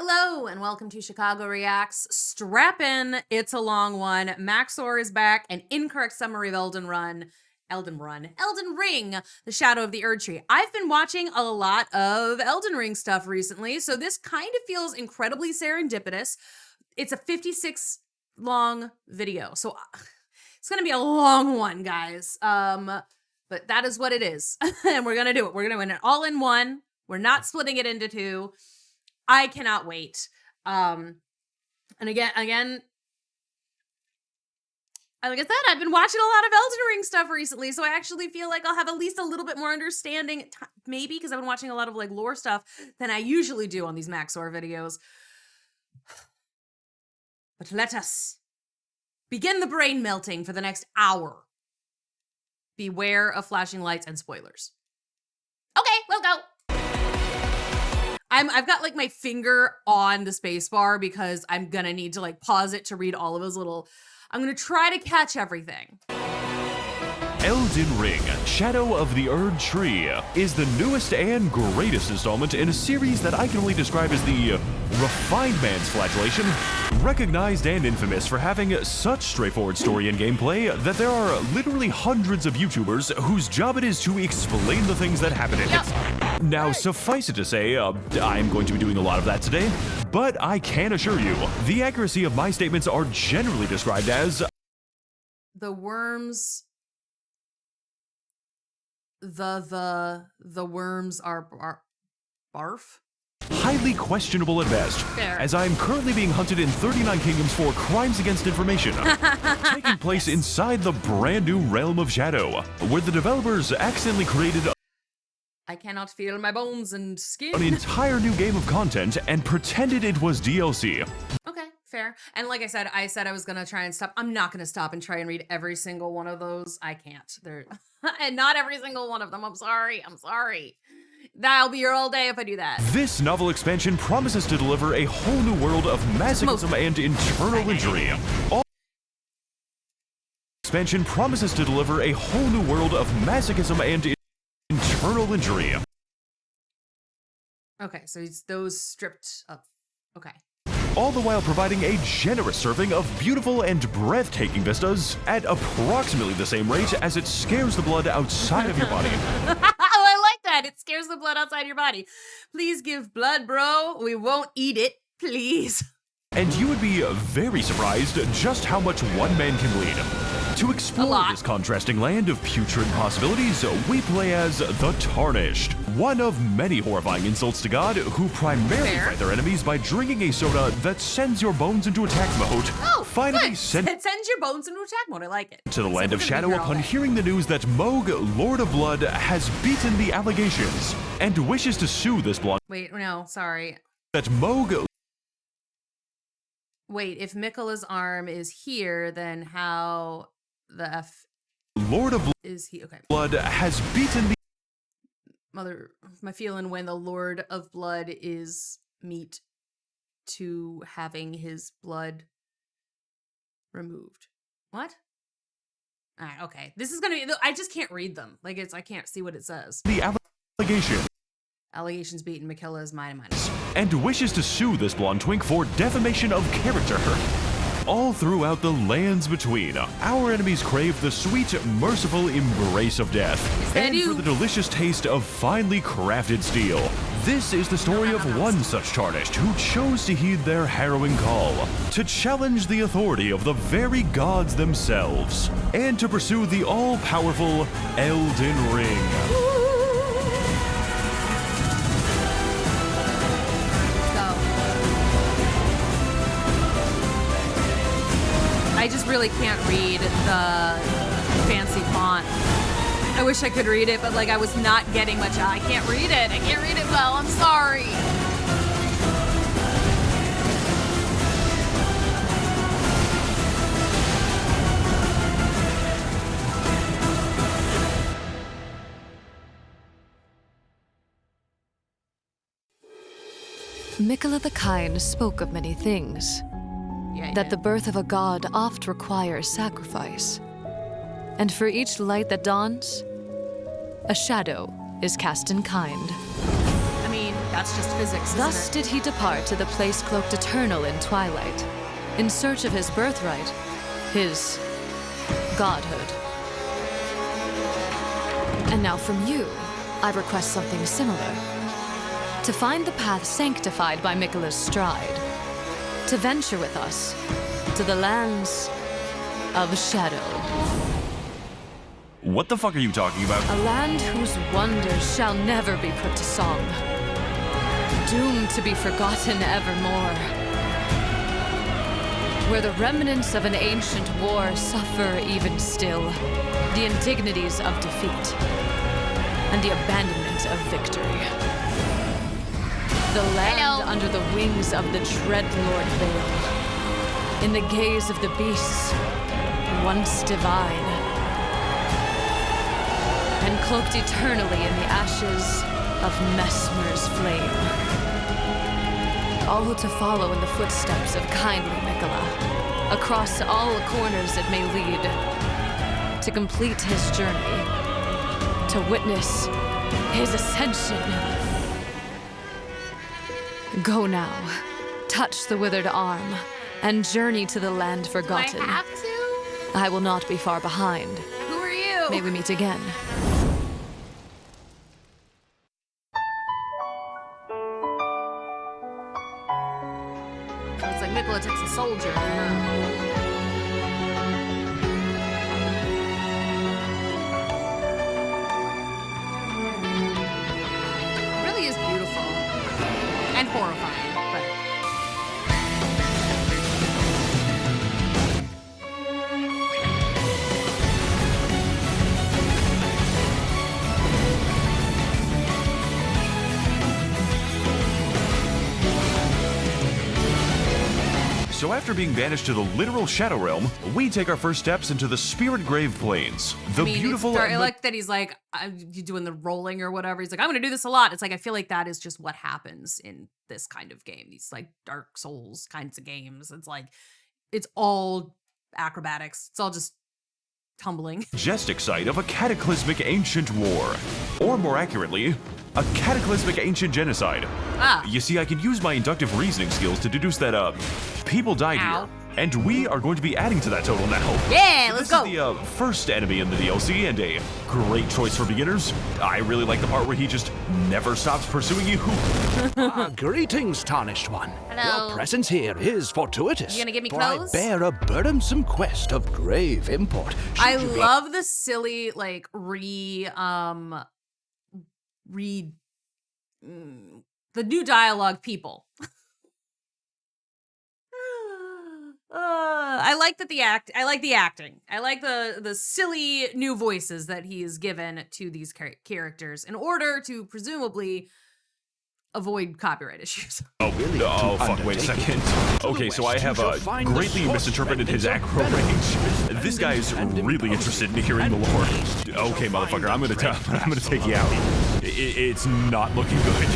Hello and welcome to Chicago Reacts. Strap in, it's a long one. Max0r is back, an incorrect summary of Elden Ring, The Shadow of the Erd Tree. I've been watching a lot of Elden Ring stuff recently, so this kind of feels incredibly serendipitous. It's a 56 long video, so it's gonna be a long one, guys. But that is what it is, and we're gonna do it. We're gonna win it all in one. We're not splitting it into two. I cannot wait. And again, like I said, I've been watching a lot of Elden Ring stuff recently, so I actually feel like I'll have at least a little bit more understanding, maybe because I've been watching a lot of like lore stuff than I usually do on these Max0r videos. But let us begin the brain melting for the next hour. Beware of flashing lights and spoilers. Okay, we'll go. I've got like my finger on the space bar because I'm gonna need to like pause it to read all of those little, I'm gonna try to catch everything. Elden Ring, Shadow of the Erd Tree is the newest and greatest installment in a series that I can only describe as the refined man's flagellation. Recognized and infamous for having such straightforward story and gameplay that there are literally hundreds of YouTubers whose job it is to explain the things that happen in it. Now, suffice it to say, I'm going to be doing a lot of that today, but I can assure you, the accuracy of my statements are generally described as The worms... The worms are barf? highly questionable at best, Fair. as I am currently being hunted in 39 kingdoms for crimes against information, taking place inside the brand new realm of Shadow, where the developers accidentally created I cannot feel my bones and skin. an entire new game of content and pretended it was DLC. Okay, fair. And like I said I was gonna try and stop. I'm not gonna stop and try and read every single one of those. I can't. They're and not every single one of them. I'm sorry. That'll be your all day if I do that. This novel expansion promises to deliver a whole new world of masochism and internal injury. Expansion promises to deliver a whole new world of masochism and internal injury. Okay, so it's those stripped up. Okay. All the while providing a generous serving of beautiful and breathtaking vistas at approximately the same rate as it scares the blood outside of your body. Oh, I like that. It scares the blood outside your body. Please give blood, bro. We won't eat it. Please. And you would be very surprised just how much one man can bleed. To explore this contrasting land of putrid possibilities, we play as the Tarnished, one of many horrifying insults to God who primarily fight their enemies by drinking a soda that sends your bones into attack mode. Oh, finally it sends your bones into attack mode. I like it. To the land of Shadow upon hearing the news that Mohg, Lord of Blood, has beaten the allegations and wishes to sue this blonde. Wait, no, sorry. That Mohg. Wait, if Miquella's arm is here, then how the F Lord of is he? Okay. Blood has beaten the my feeling when the Lord of Blood is meet to having his blood removed. What? All right, okay. This is gonna be, I just can't read them. Like I can't see what it says. The allegation. Allegations beaten, Miquella is mine. And wishes to sue this blonde twink for defamation of character. All throughout the lands between, our enemies crave the sweet, merciful embrace of death, and for the delicious taste of finely crafted steel. This is the story of one such Tarnished who chose to heed their harrowing call, to challenge the authority of the very gods themselves, and to pursue the all-powerful Elden Ring. I just really can't read the fancy font. I wish I could read it, but like I was not getting much. I can't read it. I can't read it well. I'm sorry. Miquella the Kind spoke of many things. That the birth of a god oft requires sacrifice. And for each light that dawns, a shadow is cast in kind. I mean, That's just physics, Thus isn't did he depart to the place cloaked eternal in twilight, in search of his birthright, his godhood. And now from you, I request something similar. To find the path sanctified by Miquella's stride. To venture with us to the lands of Shadow. What the fuck are you talking about? A land whose wonders shall never be put to song. Doomed to be forgotten evermore. Where the remnants of an ancient war suffer even still the indignities of defeat and the abandonment of victory. The land under the wings of the Dreadlord Vale, in the gaze of the beasts, once divine, and cloaked eternally in the ashes of Messmer's flame. All to follow in the footsteps of kindly Miquella, across all corners it may lead, to complete his journey, to witness his ascension. Go now, touch the withered arm, and journey to the land forgotten. Do I have to? I will not be far behind. Who are you? May we meet again. So it's like Miquella takes a soldier. It really is beautiful. And horrifying, but... So after being banished to the literal Shadow Realm, we take our first steps into the Spirit Grave Plains. The beautiful... I like that he's like, you doing the rolling or whatever. He's like, I'm gonna do this a lot. It's like, I feel like that is just what happens in this kind of game. These like Dark Souls kinds of games. It's like, it's all acrobatics. It's all just tumbling. Majestic site of a cataclysmic ancient war. Or more accurately, a cataclysmic ancient genocide. Ah. You see, I can use my inductive reasoning skills to deduce that, people died Ow. here. And we are going to be adding to that total now. Yeah, So let's this go. is the first enemy in the DLC, and a great choice for beginners. I really like the part where he just never stops pursuing you. Greetings, Tarnished One. Hello. Your presence here is fortuitous. You gonna give me for clothes? I bear a burdensome quest of grave import. Should I you be- love the silly, like, the new dialogue people. I like that I like the acting. I like the silly new voices that he is given to these characters in order to presumably avoid copyright issues. Willing to Oh, fuck, wait a undertake second. it. To the Okay, so I west, have you shall find the greatly source misinterpreted his remnants acro of range. Venom, This guy is and really imposing interested in hearing the and lore. beast. You shall Okay, find motherfucker, the I'm gonna dread take you out. It's not looking good.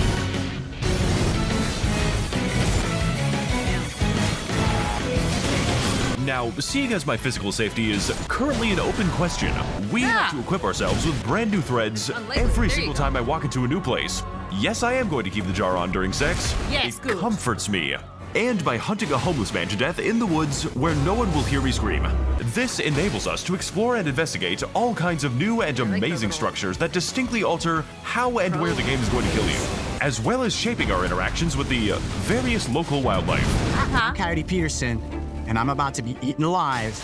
Now, seeing as my physical safety is currently an open question, we have to equip ourselves with brand new threads Unlikely. every There you single go. time I walk into a new place. Yes, I am going to keep the jar on during sex. Yes, it good. comforts me. And by hunting a homeless man to death in the woods where no one will hear me scream. This enables us to explore and investigate all kinds of new and like the amazing little structures that distinctly alter how and where the game is going to kill you, as well as shaping our interactions with the various local wildlife. Uh-huh. Coyote Peterson, and I'm about to be eaten alive.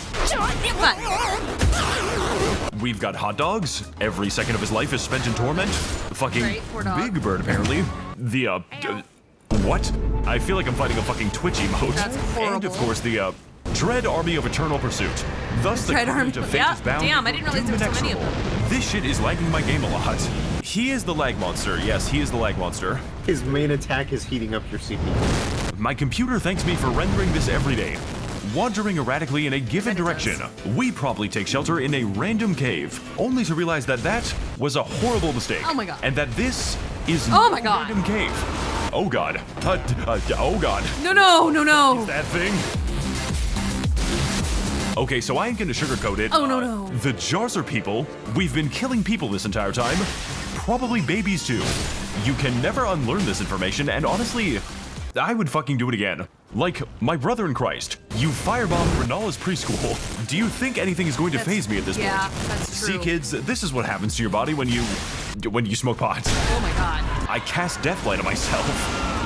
We've got hot dogs. Every second of his life is spent in torment. Fucking Great, poor dog. Big Bird, apparently. The, what? I feel like I'm fighting a fucking Twitch emote. That's And horrible. of course, the, Dread Army of Eternal Pursuit. Thus, the Dread carnage Army- of fate yeah, is bound. damn, I didn't realize doom there were so many of inexorable. This shit is lagging my game a lot. He is the lag monster. Yes, he is the lag monster. His main attack is heating up your CPU. My computer thanks me for rendering this every day. Wandering erratically in a given Bet it direction, we probably take shelter in a random cave, only to realize that that was a horrible mistake. Oh my God. And that this is Oh no my God. random cave. Oh God. Oh God. No. That thing. Okay, so I ain't gonna sugarcoat it. Oh, no. The jars are people. We've been killing people this entire time. Probably babies too. You can never unlearn this information, and honestly, I would fucking do it again. Like, my brother in Christ, you firebombed Renala's preschool. Do you think anything is going to faze me at this point? Yeah, that's true. See, kids, this is what happens to your body when you smoke pot. Oh my god. I cast Deathlight on myself.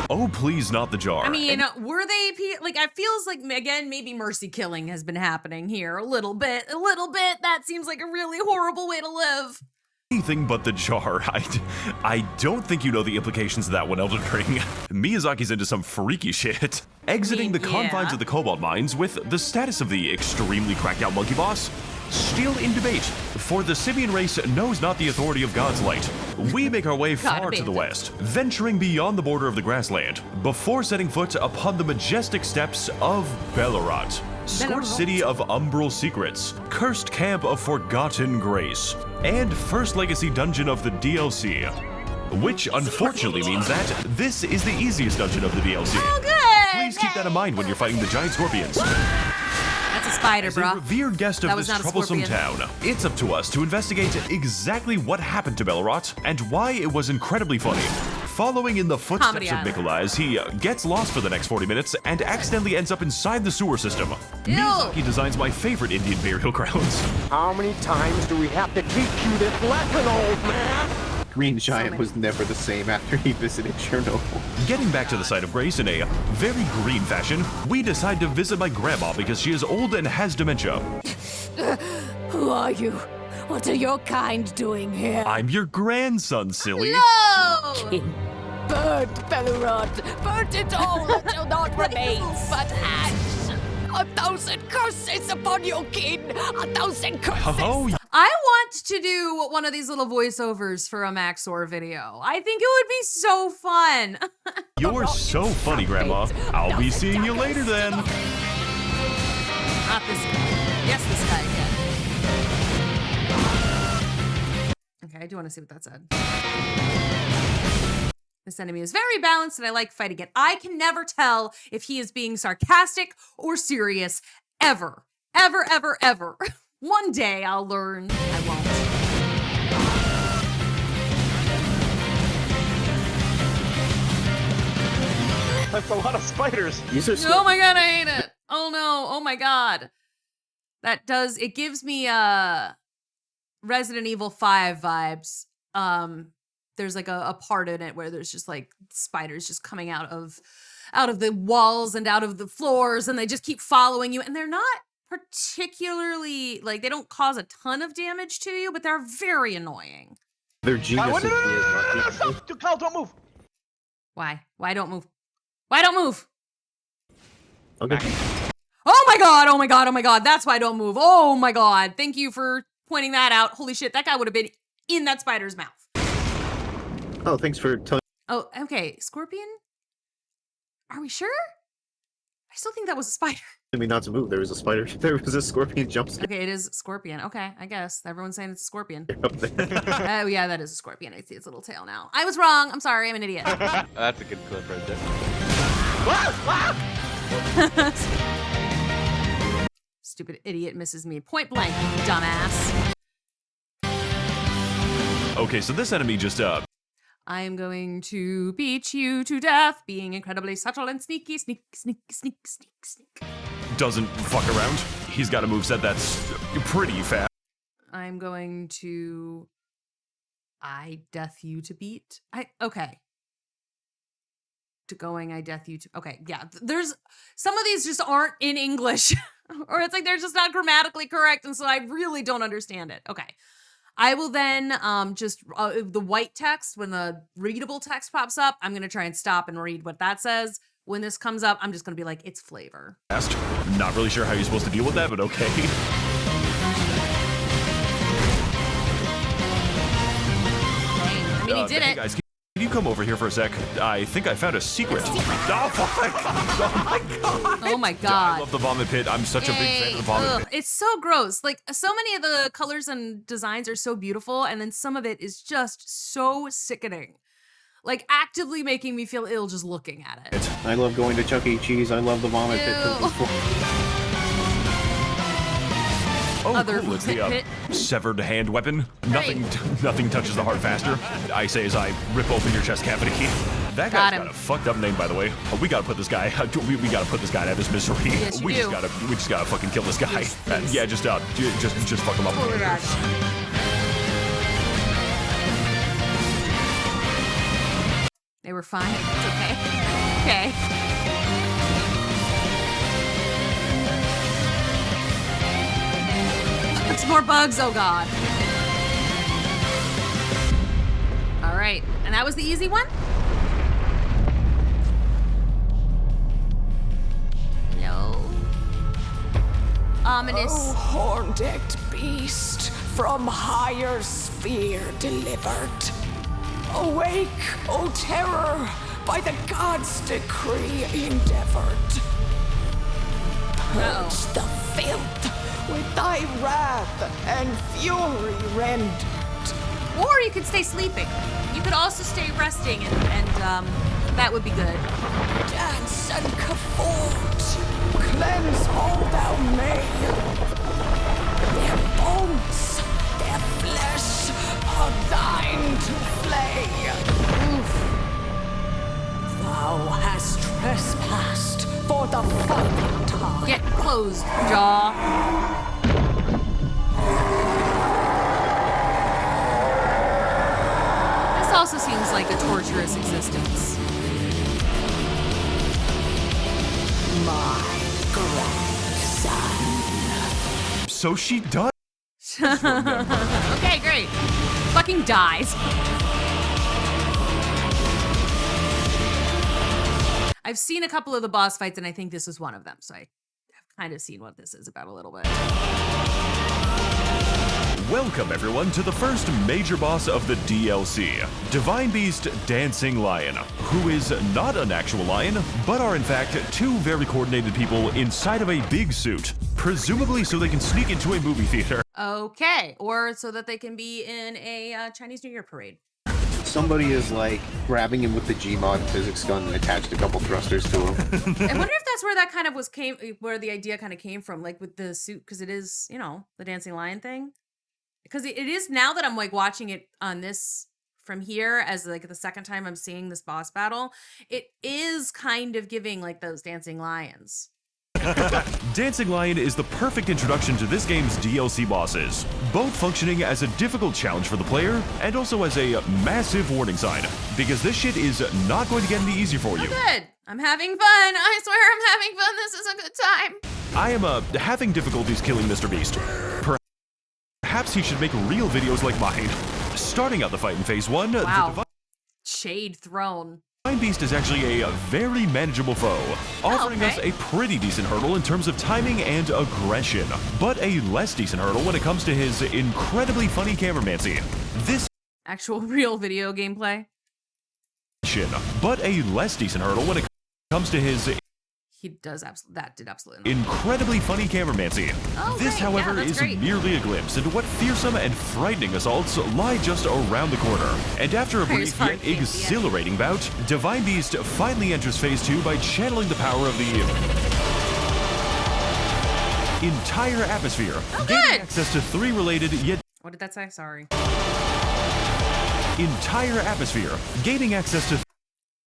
Oh, please, not the jar. I mean, were they, like, it feels like, again, maybe mercy killing has been happening here a little bit. That seems like a really horrible way to live. Anything but the jar. I don't think you know the implications of that one, Elden Ring. Miyazaki's into some freaky shit. Exiting the confines yeah. of the Cobalt Mines with the status of the extremely cracked out monkey boss still in debate, for the Simian race knows not the authority of God's light. We make our way far to the west, venturing beyond the border of the grassland, before setting foot upon the majestic steppes of Bellerot, scorched city of umbral secrets, cursed camp of forgotten grace, and first legacy dungeon of the DLC. Which unfortunately means that this is the easiest dungeon of the DLC. Oh, good! Please keep that in mind when you're fighting the giant scorpions. That's a spider, As a bro. revered guest of this troublesome town, it's up to us to investigate exactly what happened to Bellerot and why it was incredibly funny. Following in the footsteps of Nikolai as he gets lost for the next 40 minutes and accidentally ends up inside the sewer system. Miyazaki designs my favorite Indian burial grounds. How many times do we have to teach you this lesson, old man? Green Giant was never the same after he visited Chernobyl. Getting back to the site of grace in a very green fashion, we decide to visit my grandma because she is old and has dementia. Who are you? What are your kind doing here? I'm your grandson, silly. No! King. Burn, Bellerot. Burn it all until naught remains but ash. 1,000 curses upon your kin. 1,000 curses. Oh, I want to do one of these little voiceovers for a Max0r video. I think it would be so fun. you're so funny, Grandma. I'll be seeing you later then. Not this guy. Yes, this guy again. Okay, I do want to see what that said. This enemy is very balanced and I like fighting it. I can never tell if he is being sarcastic or serious, ever. Ever, ever, ever. One day I'll learn. I won't. That's a lot of spiders. These are Oh my god, I hate it. Oh no, oh my god. It gives me Resident Evil 5 vibes. There's like a part in it where there's just like spiders just coming out of the walls and out of the floors, and they just keep following you, and they're not particularly, like, they don't cause a ton of damage to you, but they're very annoying. They're geniuses. No, stop! Kyle, don't move. Why don't move? Why don't move? Okay. Oh my god, oh my god, oh my god, that's why I don't move. Oh my god, thank you for pointing that out. Holy shit, that guy would have been in that spider's mouth. Oh, thanks for telling. Oh, okay, scorpion? Are we sure? I still think that was a spider. Me not to move. There was a spider. There was a scorpion jump scare Okay, it is scorpion. Okay, I guess. Everyone's saying it's a scorpion. up there. Oh, yeah, that is a scorpion. I see its little tail now. I was wrong. I'm sorry. I'm an idiot. That's a good clip right there. Stupid idiot misses me. Point blank, dumbass. Okay, so this enemy just, I am going to beat you to death, being incredibly subtle and sneaky, sneak, sneak, sneak, sneak, sneak. doesn't fuck around. He's got a moveset that's pretty fast. I'm going to... I death you to beat. Okay. To going, I death you to... Okay, yeah. There's... Some of these just aren't in English. Or it's like they're just not grammatically correct, and so I really don't understand it. Okay. I will then the white text, when the readable text pops up, I'm going to try and stop and read what that says. When this comes up, I'm just going to be like, it's flavor. Not really sure how you're supposed to deal with that, but okay. I mean, he did Hey it. guys, can you come over here for a sec? I think I found a secret. Oh, fuck. Oh my god. Oh my I god. love the vomit pit. I'm such a big fan of the vomit Ugh, pit. it's so gross. Like, so many of the colors and designs are so beautiful, and then some of it is just so sickening. Like, actively making me feel ill just looking at it. I love going to Chuck E. Cheese. I love the vomit pit. Ew. Oh, other cool, it's the hit. severed hand weapon. Nothing touches the heart faster. I say as I rip open your chest cavity. That guy's got a fucked up name, by the way. We gotta put this guy. We gotta put this guy out of his misery. Yes, you we do. just gotta fucking kill this guy. Please. Yeah, just fuck him up. Oh my gosh. They were fine. It's okay. Okay. It's more bugs. Oh god. All right, and that was the easy one. No. Ominous. Oh, horn-decked beast, from higher sphere delivered. Awake, O terror, by the gods' decree endeavored. Purge the filth with thy wrath and fury rendered. Or you could stay sleeping. You could also stay resting, and that would be good. Dance and cavort, cleanse all thou may. Their bones, their flesh are thine to flay. Thou hast trespassed for the final time. Get closed, jaw. This also seems like a torturous existence. My grandson. So she does. Okay, great. Fucking dies. I've seen a couple of the boss fights, and I think this is one of them, so I've kind of seen what this is about a little bit. Welcome everyone to the first major boss of the DLC, Divine Beast Dancing Lion, who is not an actual lion, but are in fact two very coordinated people inside of a big suit, presumably so they can sneak into a movie theater. Okay, or so that they can be in a Chinese New Year parade. Somebody is like grabbing him with the Gmod physics gun and attached a couple thrusters to him. I wonder if that's where that kind of where the idea kind of came from, like with the suit, because it is, you know, the dancing lion thing. Because it is, now that I'm like watching it on this from here as like the second time I'm seeing this boss battle, it is kind of giving like those dancing lions. Dancing Lion is the perfect introduction to this game's DLC bosses, both functioning as a difficult challenge for the player and also as a massive warning sign, because this shit is not going to get any easier for you. Good. I'm having fun. I swear I'm having fun. This is a good time. I am having difficulties killing Mr. Beast. Perhaps he should make real videos like mine. Starting out the fight in Phase 1, Wow. the Shade thrown. Divine Beast is actually a very manageable foe, offering us a pretty decent hurdle in terms of timing and aggression, but a less decent hurdle when it comes to his incredibly funny cameramancy. This Actual real video gameplay. but a less decent hurdle when it comes to his He does did absolutely not. incredibly funny cameramancy. Oh, This, great. Yeah, however, that's is great. merely a glimpse into what fearsome and frightening assaults lie just around the corner. And after a brief Fire yet fancy, yeah. exhilarating bout, Divine Beast finally enters Phase 2 by channeling the power of the entire atmosphere, gaining good. access to 3 related yet What did that say? Sorry. entire atmosphere, gaining access to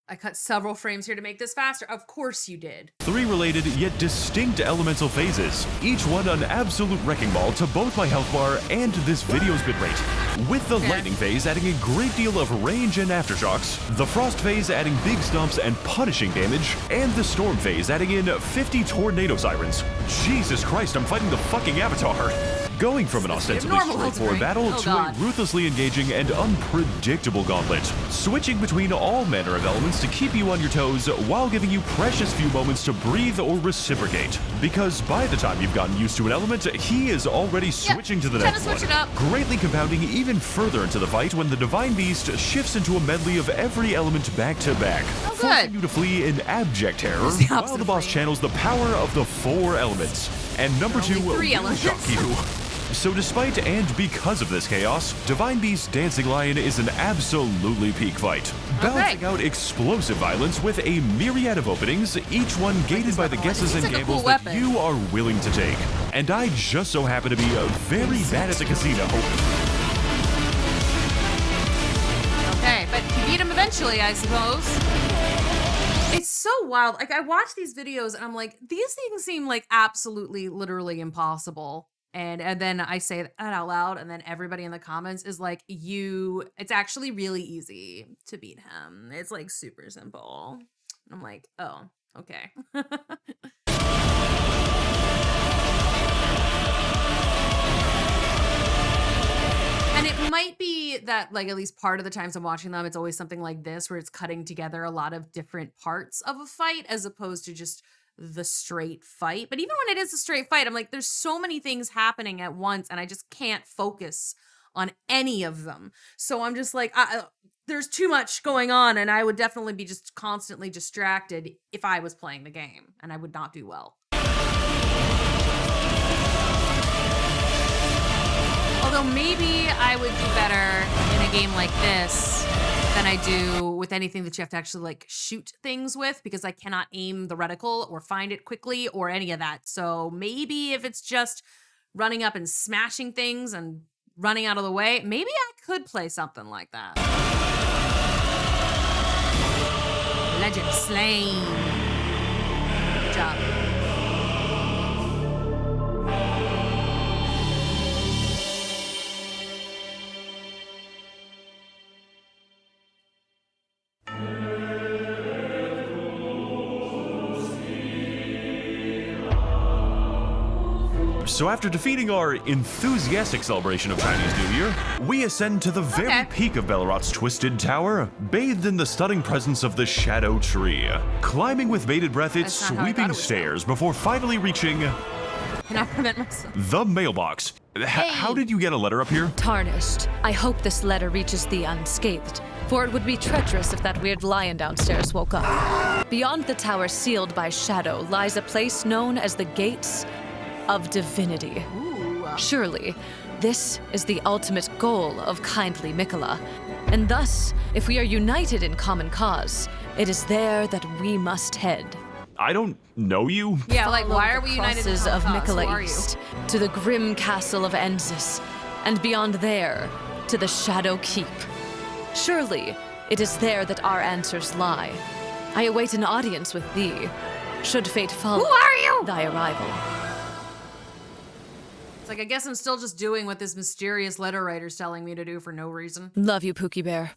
I cut several frames here to make this faster. Of course you did. 3 related yet distinct elemental phases, each one an absolute wrecking ball to both my health bar and this video's bitrate. With the lightning phase adding a great deal of range and aftershocks, the frost phase adding big stomps and punishing damage, and the storm phase adding in 50 tornado sirens. Jesus Christ, I'm fighting the fucking Avatar! Going from an ostensibly normal straightforward Elden Ring. battle Oh, to God. a ruthlessly engaging and unpredictable gauntlet, switching between all manner of elements to keep you on your toes while giving you precious few moments to breathe or reciprocate. Because by the time you've gotten used to an element, he is already switching to the trying next to switch one, it up. greatly compounding even further into the fight when the Divine Beast shifts into a medley of every element back to back, forcing good. you to flee in abject terror the while opposite the of boss free. channels the power of the 4 elements. And number 2 Only 3 will elements. shock you. So despite and because of this chaos, Divine Beast Dancing Lion is an absolutely peak fight, balancing out explosive violence with a myriad of openings, each one gated by the guesses and gambles that you are willing to take. And I just so happen to be very bad at the casino. Okay, but you beat him eventually, I suppose. It's so wild. Like, I watch these videos and I'm like, these things seem like absolutely, literally impossible. And then I say that out loud, and then everybody in the comments is like, it's actually really easy to beat him. It's like super simple. And I'm like, oh, okay. And it might be that, like, at least part of the times I'm watching them, it's always something like this, where it's cutting together a lot of different parts of a fight as opposed to just the straight fight. But even when it is a straight fight, I'm like, there's so many things happening at once, and I just can't focus on any of them. So I'm just like, there's too much going on, and I would definitely be just constantly distracted if I was playing the game, and I would not do well. Although maybe I would do better in a game like this than I do with anything that you have to actually like shoot things with, because I cannot aim the reticle or find it quickly or any of that. So maybe if it's just running up and smashing things and running out of the way, maybe I could play something like that. Legend slain. Good job. So after defeating our enthusiastic celebration of Chinese New Year, we ascend to the very peak of Bellerot's Twisted Tower, bathed in the stunning presence of the Shadow Tree, climbing with bated breath its sweeping stairs before finally reaching Can I prevent myself? the mailbox. How did you get a letter up here? Tarnished. I hope this letter reaches thee unscathed, for it would be treacherous if that weird lion downstairs woke up. Beyond the tower sealed by shadow lies a place known as the Gates of Divinity. Ooh. Surely, this is the ultimate goal of kindly Mikola. And thus, if we are united in common cause, it is there that we must head. I don't know you. Yeah, like, why are we united in Crosses of common cause? Who Mikola are you? East, to the grim castle of Enzis, and beyond there, to the Shadow Keep. Surely, it is there that our answers lie. I await an audience with thee, should fate follow Who are you? thy arrival. It's like, I guess I'm still just doing what this mysterious letter writer's telling me to do for no reason. Love you, Pookie Bear.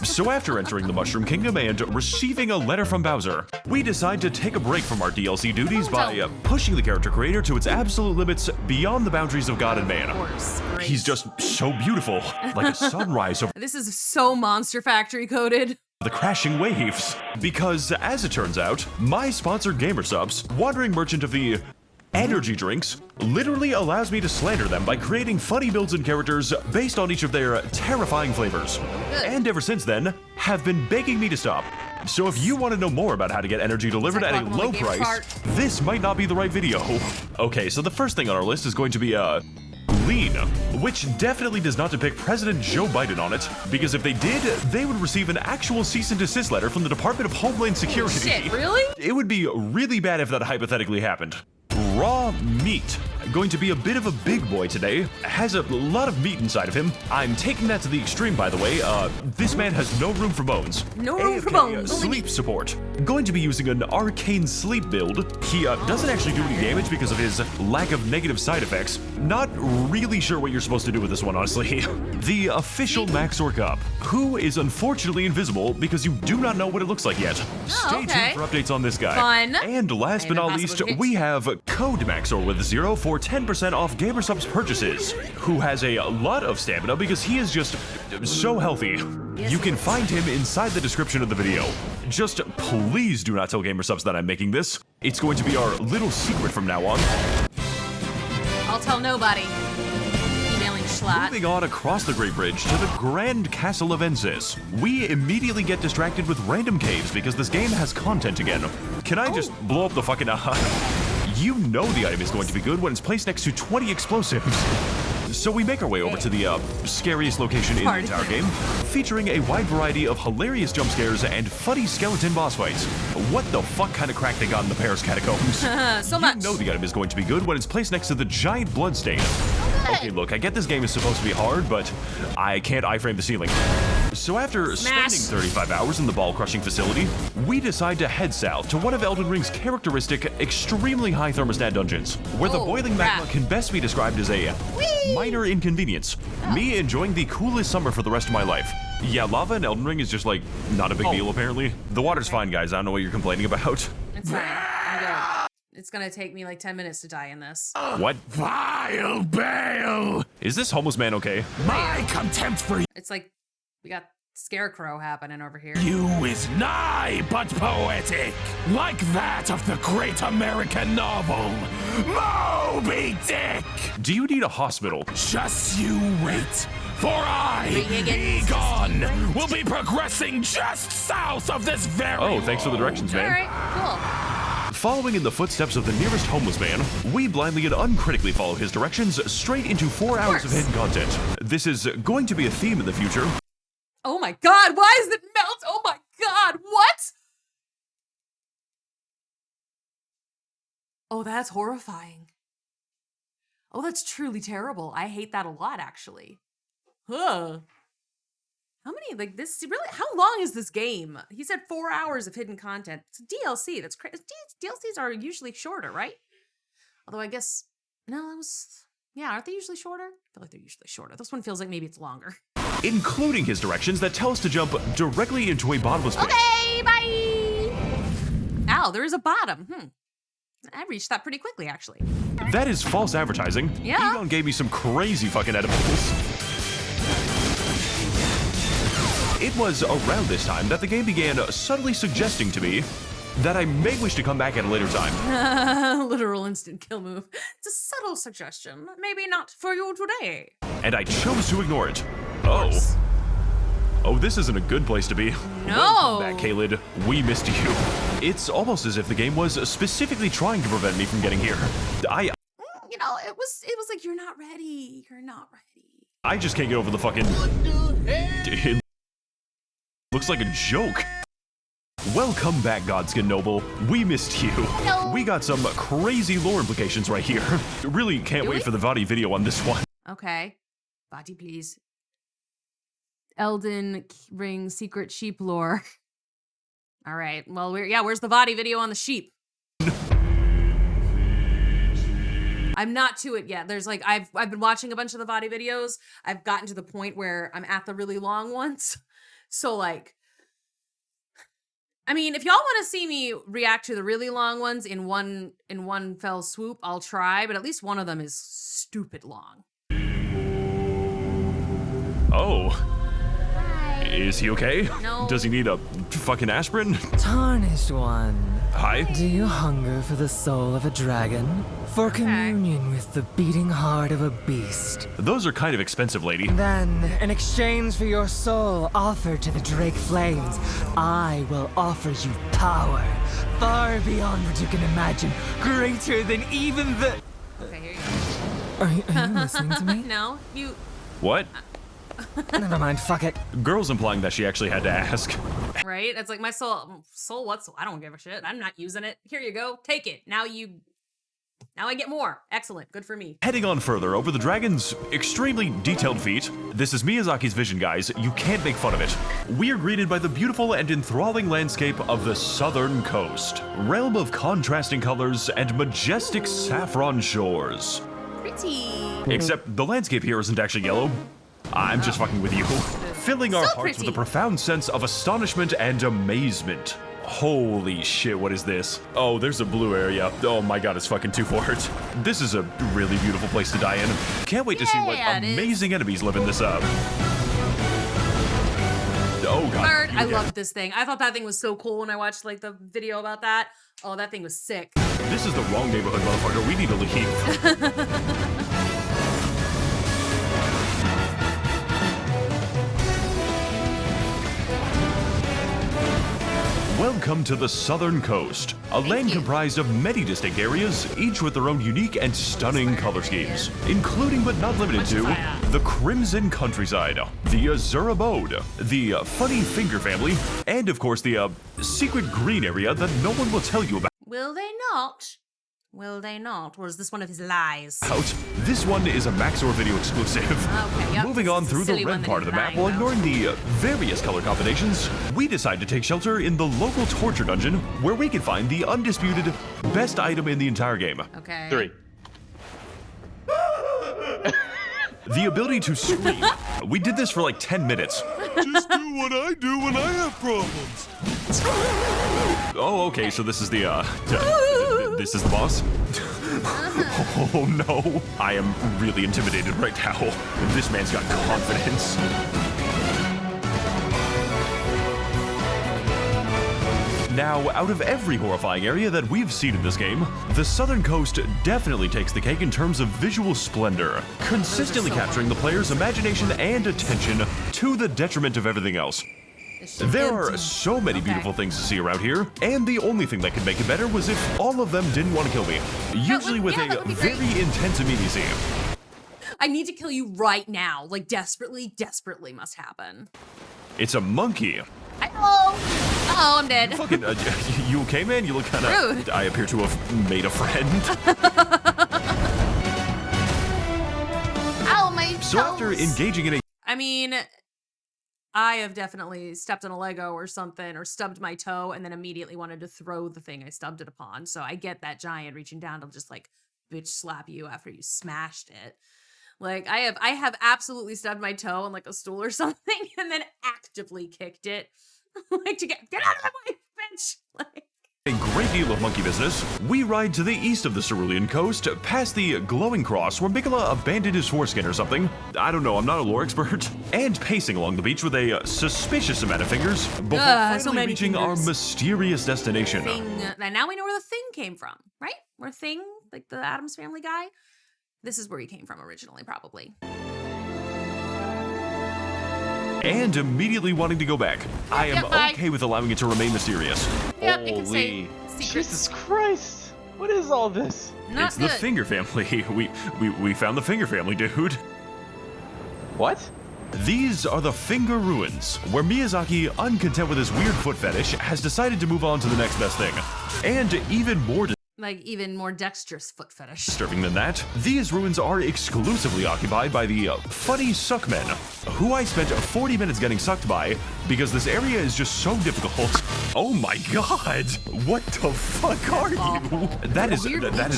So after entering the Mushroom Kingdom and receiving a letter from Bowser, we decide to take a break from our DLC duties by pushing the character creator to its absolute limits beyond the boundaries of God and man. Of course. Great. He's just so beautiful, like a sunrise over This is so Monster Factory coded. the crashing waves. Because, as it turns out, my sponsor GamerSupps, wandering merchant of the energy drinks, literally allows me to slander them by creating funny builds and characters based on each of their terrifying flavors. And ever since then, have been begging me to stop. So if you want to know more about how to get energy delivered at a low price, this might not be the right video. Okay, so the first thing on our list is going to be lean, which definitely does not depict President Joe Biden on it, because if they did, they would receive an actual cease and desist letter from the Department of Homeland Security. Shit, really? It would be really bad if that hypothetically happened. Raw meat. Going to be a bit of a big boy today. Has a lot of meat inside of him. I'm taking that to the extreme, by the way. This man has no room for bones. No room for AFK, bones. Sleep support. Going to be using an arcane sleep build. He doesn't actually do any damage because of his lack of negative side effects. Not really sure what you're supposed to do with this one, honestly. The official Max0r cup, who is unfortunately invisible because you do not know what it looks like yet. Stay tuned for updates on this guy. Fun. And last but not least, we have code Max0r with 0 for 10% off GamerSupps purchases, who has a lot of stamina because he is just so healthy. You can find him inside the description of the video. Just please do not tell GamerSupps that I'm making this. It's going to be our little secret from now on. I'll tell nobody. Emailing Schlatt. Moving on across the Great Bridge to the Grand Castle of Enzis, we immediately get distracted with random caves because this game has content again. Can I just blow up the fucking... You know the item is going to be good when it's placed next to 20 explosives. So we make our way over to the scariest location in the entire game, featuring a wide variety of hilarious jump scares and funny skeleton boss fights. What the fuck kind of crack they got in the Paris catacombs? So much. You know the item is going to be good when it's placed next to the giant bloodstain. Okay, look, I get this game is supposed to be hard, but I can't iframe the ceiling. So after spending 35 hours in the ball-crushing facility, we decide to head south to one of Elden Ring's characteristic, extremely high thermostat dungeons, where the boiling magma can best be described as a minor inconvenience. Me enjoying the coolest summer for the rest of my life. Yeah, lava in Elden Ring is just like, not a big deal apparently. The water's fine, guys, I don't know what you're complaining about. It's fine. I'm good. It's gonna take me like 10 minutes to die in this. What? Vile Bale! Is this homeless man okay? My contempt for It's like we got Scarecrow happening over here. you is nigh but poetic, like that of the great American novel, Moby Dick! Do you need a hospital? Just you wait, for I, Egon, will be progressing just south of this very Oh, thanks for the directions, man. Alright, cool. Following in the footsteps of the nearest homeless man, we blindly and uncritically follow his directions straight into 4 hours of hidden content. This is going to be a theme in the future. Oh my god, why is it melt? Oh my god, what? Oh, that's horrifying. Oh, that's truly terrible. I hate that a lot, actually. Huh. How many, like this, really, how long is this game? He said 4 hours of hidden content. It's a DLC, that's crazy. DLCs are usually shorter, right? Although I guess, no, that was, yeah, aren't they usually shorter? I feel like they're usually shorter. This one feels like maybe it's longer. Including his directions that tell us to jump directly into a bottomless pit. Okay, bye! Ow, there is a bottom. I reached that pretty quickly, actually. That is false advertising. Yeah. Egon gave me some crazy fucking edibles. It was around this time that the game began subtly suggesting to me that I may wish to come back at a later time. Literal instant kill move. It's a subtle suggestion. Maybe not for you today. And I chose to ignore it. Oh. Oh, this isn't a good place to be. No. Welcome back, Kalid. We missed you. It's almost as if the game was specifically trying to prevent me from getting here. You know, it was like, you're not ready. You're not ready. I just can't get over the fucking... It looks like a joke. Welcome back, Godskin Noble. We missed you. Hello. We got some crazy lore implications right here. Really can't wait for the Vadi video on this one. Okay. Body, please. Elden Ring secret sheep lore. All right. Well, where's the Vadi video on the sheep? I'm not to it yet. There's like, I've been watching a bunch of the Vadi videos. I've gotten to the point where I'm at the really long ones. So like, I mean, if y'all want to see me react to the really long ones in one fell swoop, I'll try, but at least one of them is stupid long. Oh. Hi. Is he okay? No. Does he need a fucking aspirin? Tarnished one. Hi. Do you hunger for the soul of a dragon? For communion with the beating heart of a beast? Those are kind of expensive, lady. Then, in exchange for your soul offered to the Drake Flames, I will offer you power far beyond what you can imagine, greater than even the... Okay, here you go. Are you listening to me? No, you... What? Never mind, fuck it. Girl's implying that she actually had to ask. Right? It's like my soul, what soul? I don't give a shit. I'm not using it. Here you go. Take it. Now I get more. Excellent. Good for me. Heading on further over the dragon's extremely detailed feat. This is Miyazaki's vision, guys. You can't make fun of it. We are greeted by the beautiful and enthralling landscape of the southern coast. Realm of contrasting colors and majestic saffron shores. Pretty. Except the landscape here isn't actually yellow. I'm just fucking with you. Filling our hearts with a profound sense of astonishment and amazement. Holy shit, what is this? Oh, there's a blue area. Oh my god, it's fucking too for it. This is a really beautiful place to die in. Can't wait to see what amazing enemies live in this Oh god. Bird, I loved this thing. I thought that thing was so cool when I watched like the video about that. Oh, that thing was sick. This is the wrong neighborhood, motherfucker. We need to leave. Welcome to the Southern Coast, a land comprised of many distinct areas, each with their own unique and stunning color schemes, including but not limited to the Crimson Countryside, the Azure Abode, the Funny Finger Family, and of course the secret green area that no one will tell you about. Will they not? Will they not? Or is this one of his lies? This one is a Max0r video exclusive. Okay, yep. Moving on through the red part of the map while ignoring the various color combinations, we decide to take shelter in the local torture dungeon where we can find the undisputed best item in the entire game. Okay. 3. The ability to scream. We did this for like 10 minutes. Just do what I do when I have problems. Oh, okay, so this is the, this is the boss? Oh no, I am really intimidated right now. This man's got confidence. Now, out of every horrifying area that we've seen in this game, the Southern Coast definitely takes the cake in terms of visual splendor, consistently capturing the player's imagination and attention to the detriment of everything else. There are so many beautiful things to see around here, and the only thing that could make it better was if all of them didn't want to kill me, usually with a very intense immediacy. I need to kill you right now. Like, desperately, desperately must happen. It's a monkey. Oh, I'm dead. Fucking, you okay, man? You look kind of... Rude. I appear to have made a friend. Ow, my So after engaging in a... I mean, I have definitely stepped on a Lego or something, or stubbed my toe, and then immediately wanted to throw the thing I stubbed it upon. So I get that giant reaching down to just like bitch slap you after you smashed it. Like I have absolutely stubbed my toe on like a stool or something, and then actively kicked it, like to get out of my way, bitch. Like. A great deal of monkey business, we ride to the east of the Cerulean Coast, past the glowing cross where Mikola abandoned his foreskin or something. I don't know, I'm not a lore expert. And pacing along the beach with a suspicious amount of fingers before finally reaching our mysterious destination. And now we know where the thing came from, right? Where Thing, like the Addams Family guy, this is where he came from originally, probably. And immediately wanting to go back. I am okay with allowing it to remain mysterious. Yep, it can say secrets. Jesus Christ! What is all this? It's the Finger Family. We found the Finger Family, dude. What? These are the Finger Ruins, where Miyazaki, uncontent with his weird foot fetish, has decided to move on to the next best thing. And even more dexterous foot fetish. Disturbing than that, these ruins are exclusively occupied by the funny suckmen, who I spent 40 minutes getting sucked by because this area is just so difficult. Oh my god! What the fuck are you? That is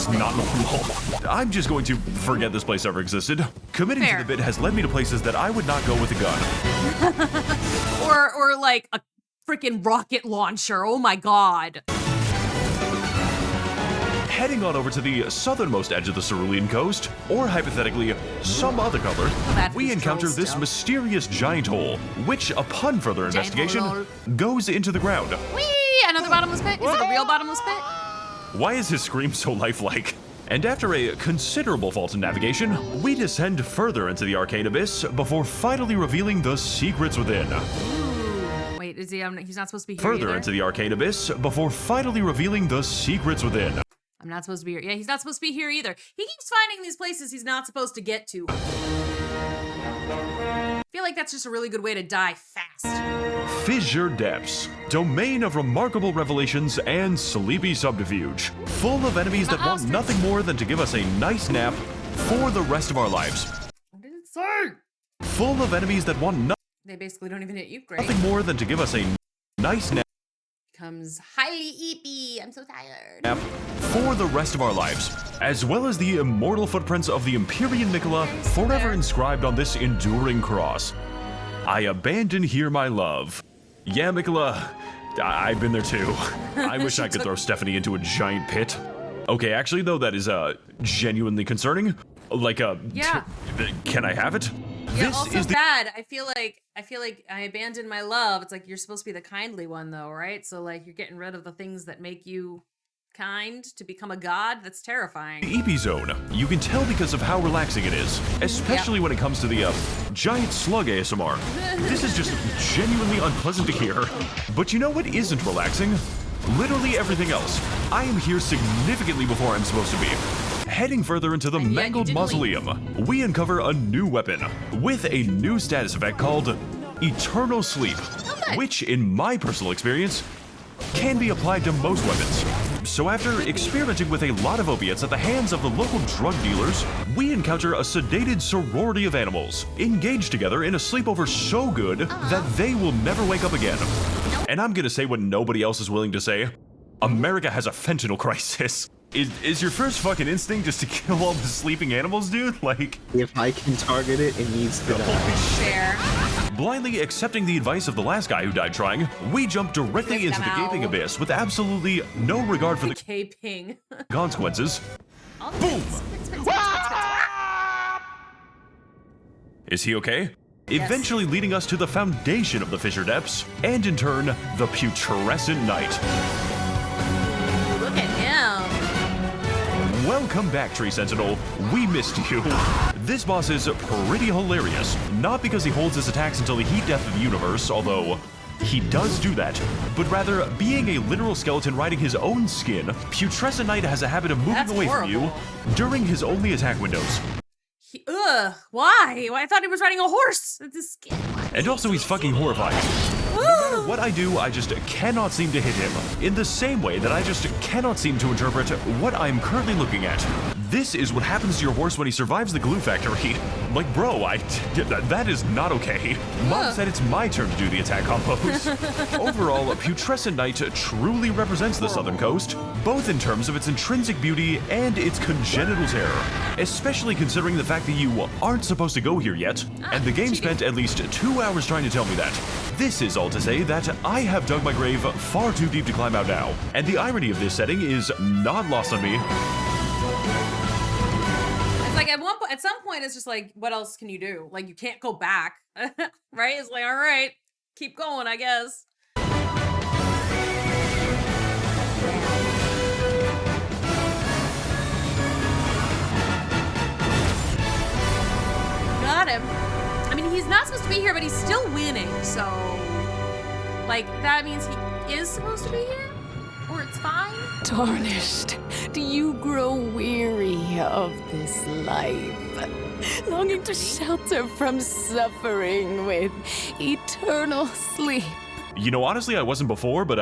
not normal. I'm just going to forget this place ever existed. Committing to the bit has led me to places that I would not go with a gun. or like a freaking rocket launcher. Oh my god. Heading on over to the southernmost edge of the Cerulean Coast, or hypothetically, some other color, we encounter this mysterious giant hole, which, upon further investigation, goes into the ground. Whee! Another bottomless pit? Is it a real bottomless pit? Why is his scream so lifelike? And after a considerable fault in navigation, we descend further into the arcane abyss before finally revealing the secrets within. Wait, is he? He's not supposed to be here Further either? into the arcane abyss before finally revealing the secrets within. I'm not supposed to be here. Yeah, he's not supposed to be here either. He keeps finding these places he's not supposed to get to. I feel like that's just a really good way to die fast. Fissure Depths, domain of remarkable revelations and sleepy subterfuge, full of enemies that want nothing more than to give us a nice nap for the rest of our lives. What did it say? Full of enemies that want They basically don't even hit you, great. nothing more than to give us a nice nap. Becomes highly eepy. I'm so tired. For the rest of our lives, as well as the immortal footprints of the Empyrean Mikola forever inscribed on this enduring cross. I abandon here my love. Yeah, Mikola, I've been there too. I wish I could throw Stephanie into a giant pit. Okay, actually though, that is genuinely concerning. Like yeah. Can I have it? Yeah, this also is bad. I feel like I abandoned my love. It's like you're supposed to be the kindly one though, right? So like you're getting rid of the things that make you kind to become a god? That's terrifying. The EP zone, you can tell because of how relaxing it is, especially when it comes to the giant slug ASMR. This is just genuinely unpleasant to hear. But you know what isn't relaxing? Literally everything else. I am here significantly before I'm supposed to be. Heading further into the mangled mausoleum, we uncover a new weapon with a new status effect called Eternal Sleep, which, in my personal experience, can be applied to most weapons. So after experimenting with a lot of opiates at the hands of the local drug dealers, we encounter a sedated sorority of animals, engaged together in a sleepover so good that they will never wake up again. And I'm gonna say what nobody else is willing to say. America has a fentanyl crisis. Is your first fucking instinct just to kill all the sleeping animals, dude? Like, if I can target it, it needs to die. Fair. Blindly accepting the advice of the last guy who died trying, we jump directly into the gaping abyss with absolutely no regard for the gaping consequences. Boom! Is he okay? Yes. Eventually leading us to the foundation of the Fissure Depths, and in turn, the Putrescent Knight. Look at him. Welcome back, Tree Sentinel. We missed you. This boss is pretty hilarious, not because he holds his attacks until the heat death of the universe, although he does do that, but rather, being a literal skeleton riding his own skin, Putrescent Knight has a habit of moving away from you during his only attack windows. Why? I thought he was riding a horse. And also, he's fucking horrifying. No matter what I do, I just cannot seem to hit him. In the same way that I just cannot seem to interpret what I'm currently looking at. This is what happens to your horse when he survives the glue factory. Like, bro, that is not okay. Mom said it's my turn to do the attack combos. Overall, Putrescent Knight truly represents the Southern Coast, both in terms of its intrinsic beauty and its congenital terror. Especially considering the fact that you aren't supposed to go here yet, and the game spent at least 2 hours trying to tell me that. This is all to say that I have dug my grave far too deep to climb out now, and the irony of this setting is not lost on me. It's like at some point, it's just like, what else can you do? Like, you can't go back, right? It's like, all right, keep going, I guess. Got him. I mean, he's not supposed to be here, but he's still winning, so like that means he is supposed to be here, or it's fine. Tarnished, do you grow weary of this life? Longing to shelter from suffering with eternal sleep? You know, honestly, I wasn't before, but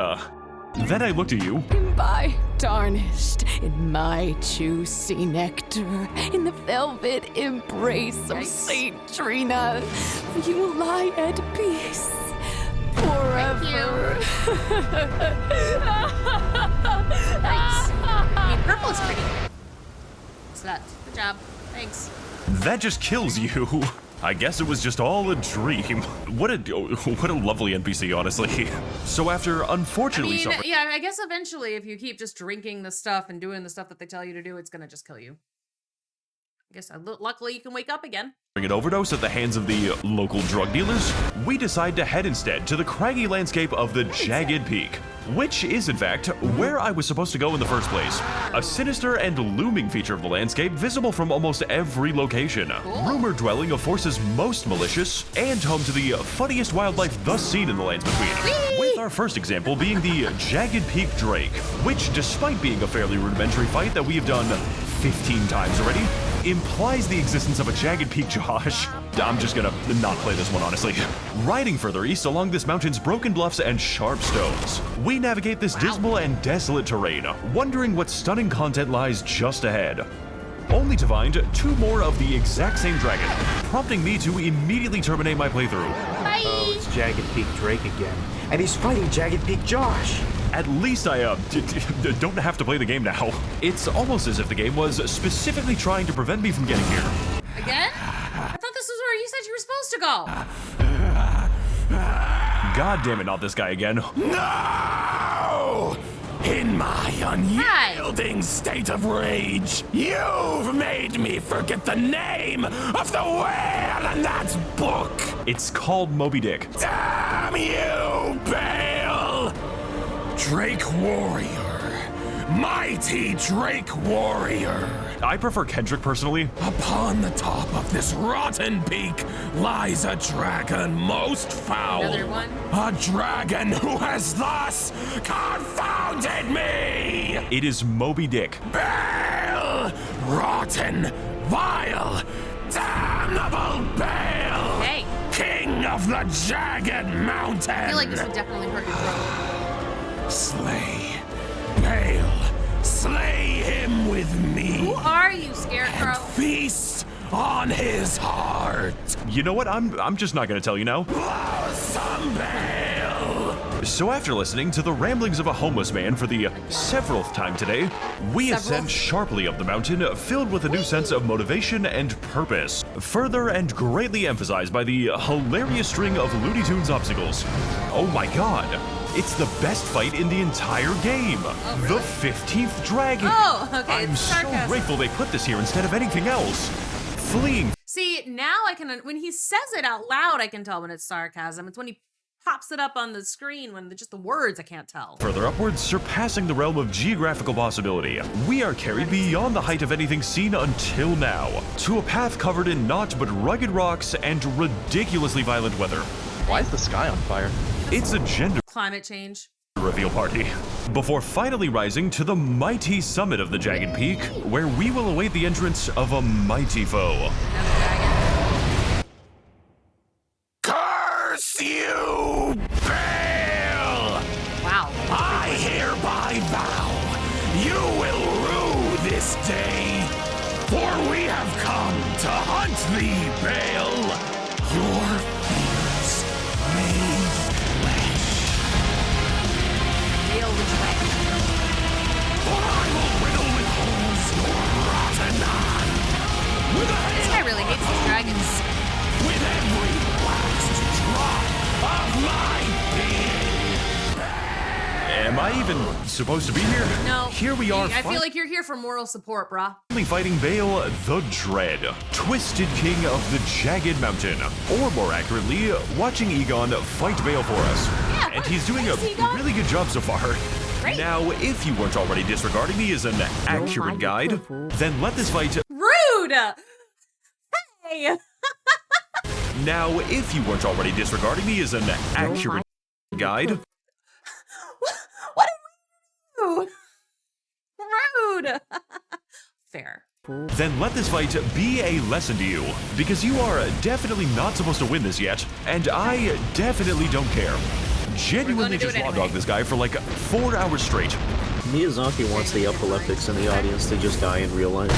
then I looked at you. By tarnished in my juicy nectar, in the velvet embrace of Saint Trina, you lie at peace forever. Nice. I mean, purple is pretty. So that. Good job. Thanks. That just kills you. I guess it was just all a dream. What a lovely NPC, honestly. So after unfortunately suffering... Yeah, I guess eventually if you keep just drinking the stuff and doing the stuff that they tell you to do, it's gonna just kill you. I guess luckily you can wake up again. An overdose at the hands of the local drug dealers, we decide to head instead to the craggy landscape of the Jagged Peak, which is in fact where I was supposed to go in the first place. A sinister and looming feature of the landscape visible from almost every location. Rumored dwelling of forces most malicious, and home to the funniest wildlife thus seen in the lands between. With our first example being the Jagged Peak Drake, which despite being a fairly rudimentary fight that we have done 15 times already, implies the existence of a Jagged Peak Josh. I'm just gonna not play this one, honestly. Riding further east along this mountain's broken bluffs and sharp stones, we navigate this dismal and desolate terrain, wondering what stunning content lies just ahead. Only to find 2 more of the exact same dragon, prompting me to immediately terminate my playthrough. Bye. Oh, it's Jagged Peak Drake again. And he's fighting Jagged Peak Josh. At least I don't have to play the game now. It's almost as if the game was specifically trying to prevent me from getting here. Again? I thought this was where you said you were supposed to go. God damn it, not this guy again. No! In my unyielding state of rage, you've made me forget the name of the whale in that book! It's called Moby Dick. Damn you, Bale! Drake Warrior, mighty Drake warrior. I prefer Kendrick personally. Upon the top of this rotten peak lies a dragon most foul. Another one? A dragon who has thus confounded me. It is Moby Dick. Bale! Rotten, vile, damnable Bale! Hey. King of the jagged mountain! I feel like this would definitely hurt your throat. Slay Bale! Slay him with me! Who are you, Scarecrow? Feast on his heart! You know what? I'm just not gonna tell you now. Loathsome Bale! So after listening to the ramblings of a homeless man for the several time today, we ascend sharply up the mountain, filled with a new sense of motivation and purpose, further and greatly emphasized by the hilarious string of Looney Tunes obstacles. Oh my god, it's the best fight in the entire game! Oh, really? The 15th dragon! Oh, okay, I'm it's so sarcasm. grateful they put this here instead of anything else. Fleeing. See, now I can, when he says it out loud, I can tell when it's sarcasm. It's when he pops it up on the screen, when just the words I can't tell. Further upwards, surpassing the realm of geographical possibility, we are carried beyond the height of anything seen until now, to a path covered in naught but rugged rocks and ridiculously violent weather. Why is the sky on fire? It's a gender Climate change. reveal party, before finally rising to the mighty summit of the jagged peak, where we will await the entrance of a mighty foe. Another dragon. Curse you, Bale! Wow. I hereby vow you will rue this day, for we have come to hunt thee, Bale, your fears made flesh. Bale which way? For I will riddle with holes your rotten eye. With a This guy really hates these dragons. with every last drop of my being. Am I even supposed to be here? No. Here we are. I feel like you're here for moral support, brah. Finally fighting Bale the Dread, twisted king of the Jagged Mountain. Or more accurately, watching Egon fight Bale for us. Yeah, And he's doing a thanks, Egon. really good job so far. Great. Now, if you weren't already disregarding me as an accurate guide, then let this fight... Rude! Hey! Now, if you weren't already disregarding me as an accurate guide, What did we do? Rude! Fair. then let this fight be a lesson to you, because you are definitely not supposed to win this yet, and I definitely don't care. Genuinely do just it raw anyway. dog this guy for like 4 hours straight. Miyazaki wants the epileptics in the audience to just die in real life.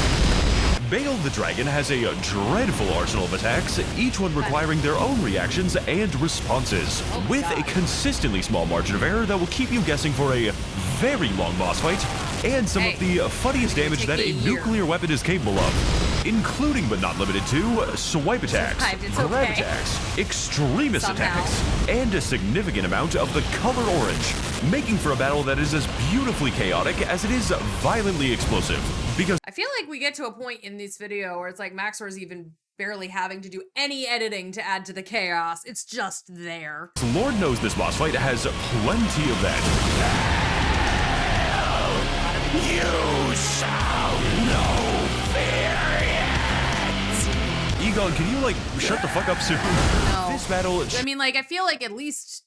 Bale the Dragon has a dreadful arsenal of attacks, each one requiring their own reactions and responses, with a consistently small margin of error that will keep you guessing for a very long boss fight, and some of the funniest damage that a nuclear weapon is capable of, including but not limited to swipe attacks, It's grab okay. attacks, extremist Somehow. attacks, and a significant amount of the color orange, making for a battle that is as beautifully chaotic as it is violently explosive. Because I feel like we get to a point in this video where it's like Maxor's even barely having to do any editing to add to the chaos. It's just there. Lord knows this boss fight has plenty of that. You shall know fear yet. Egon, can you like shut the fuck up soon? No. This battle I mean, like, I feel like at least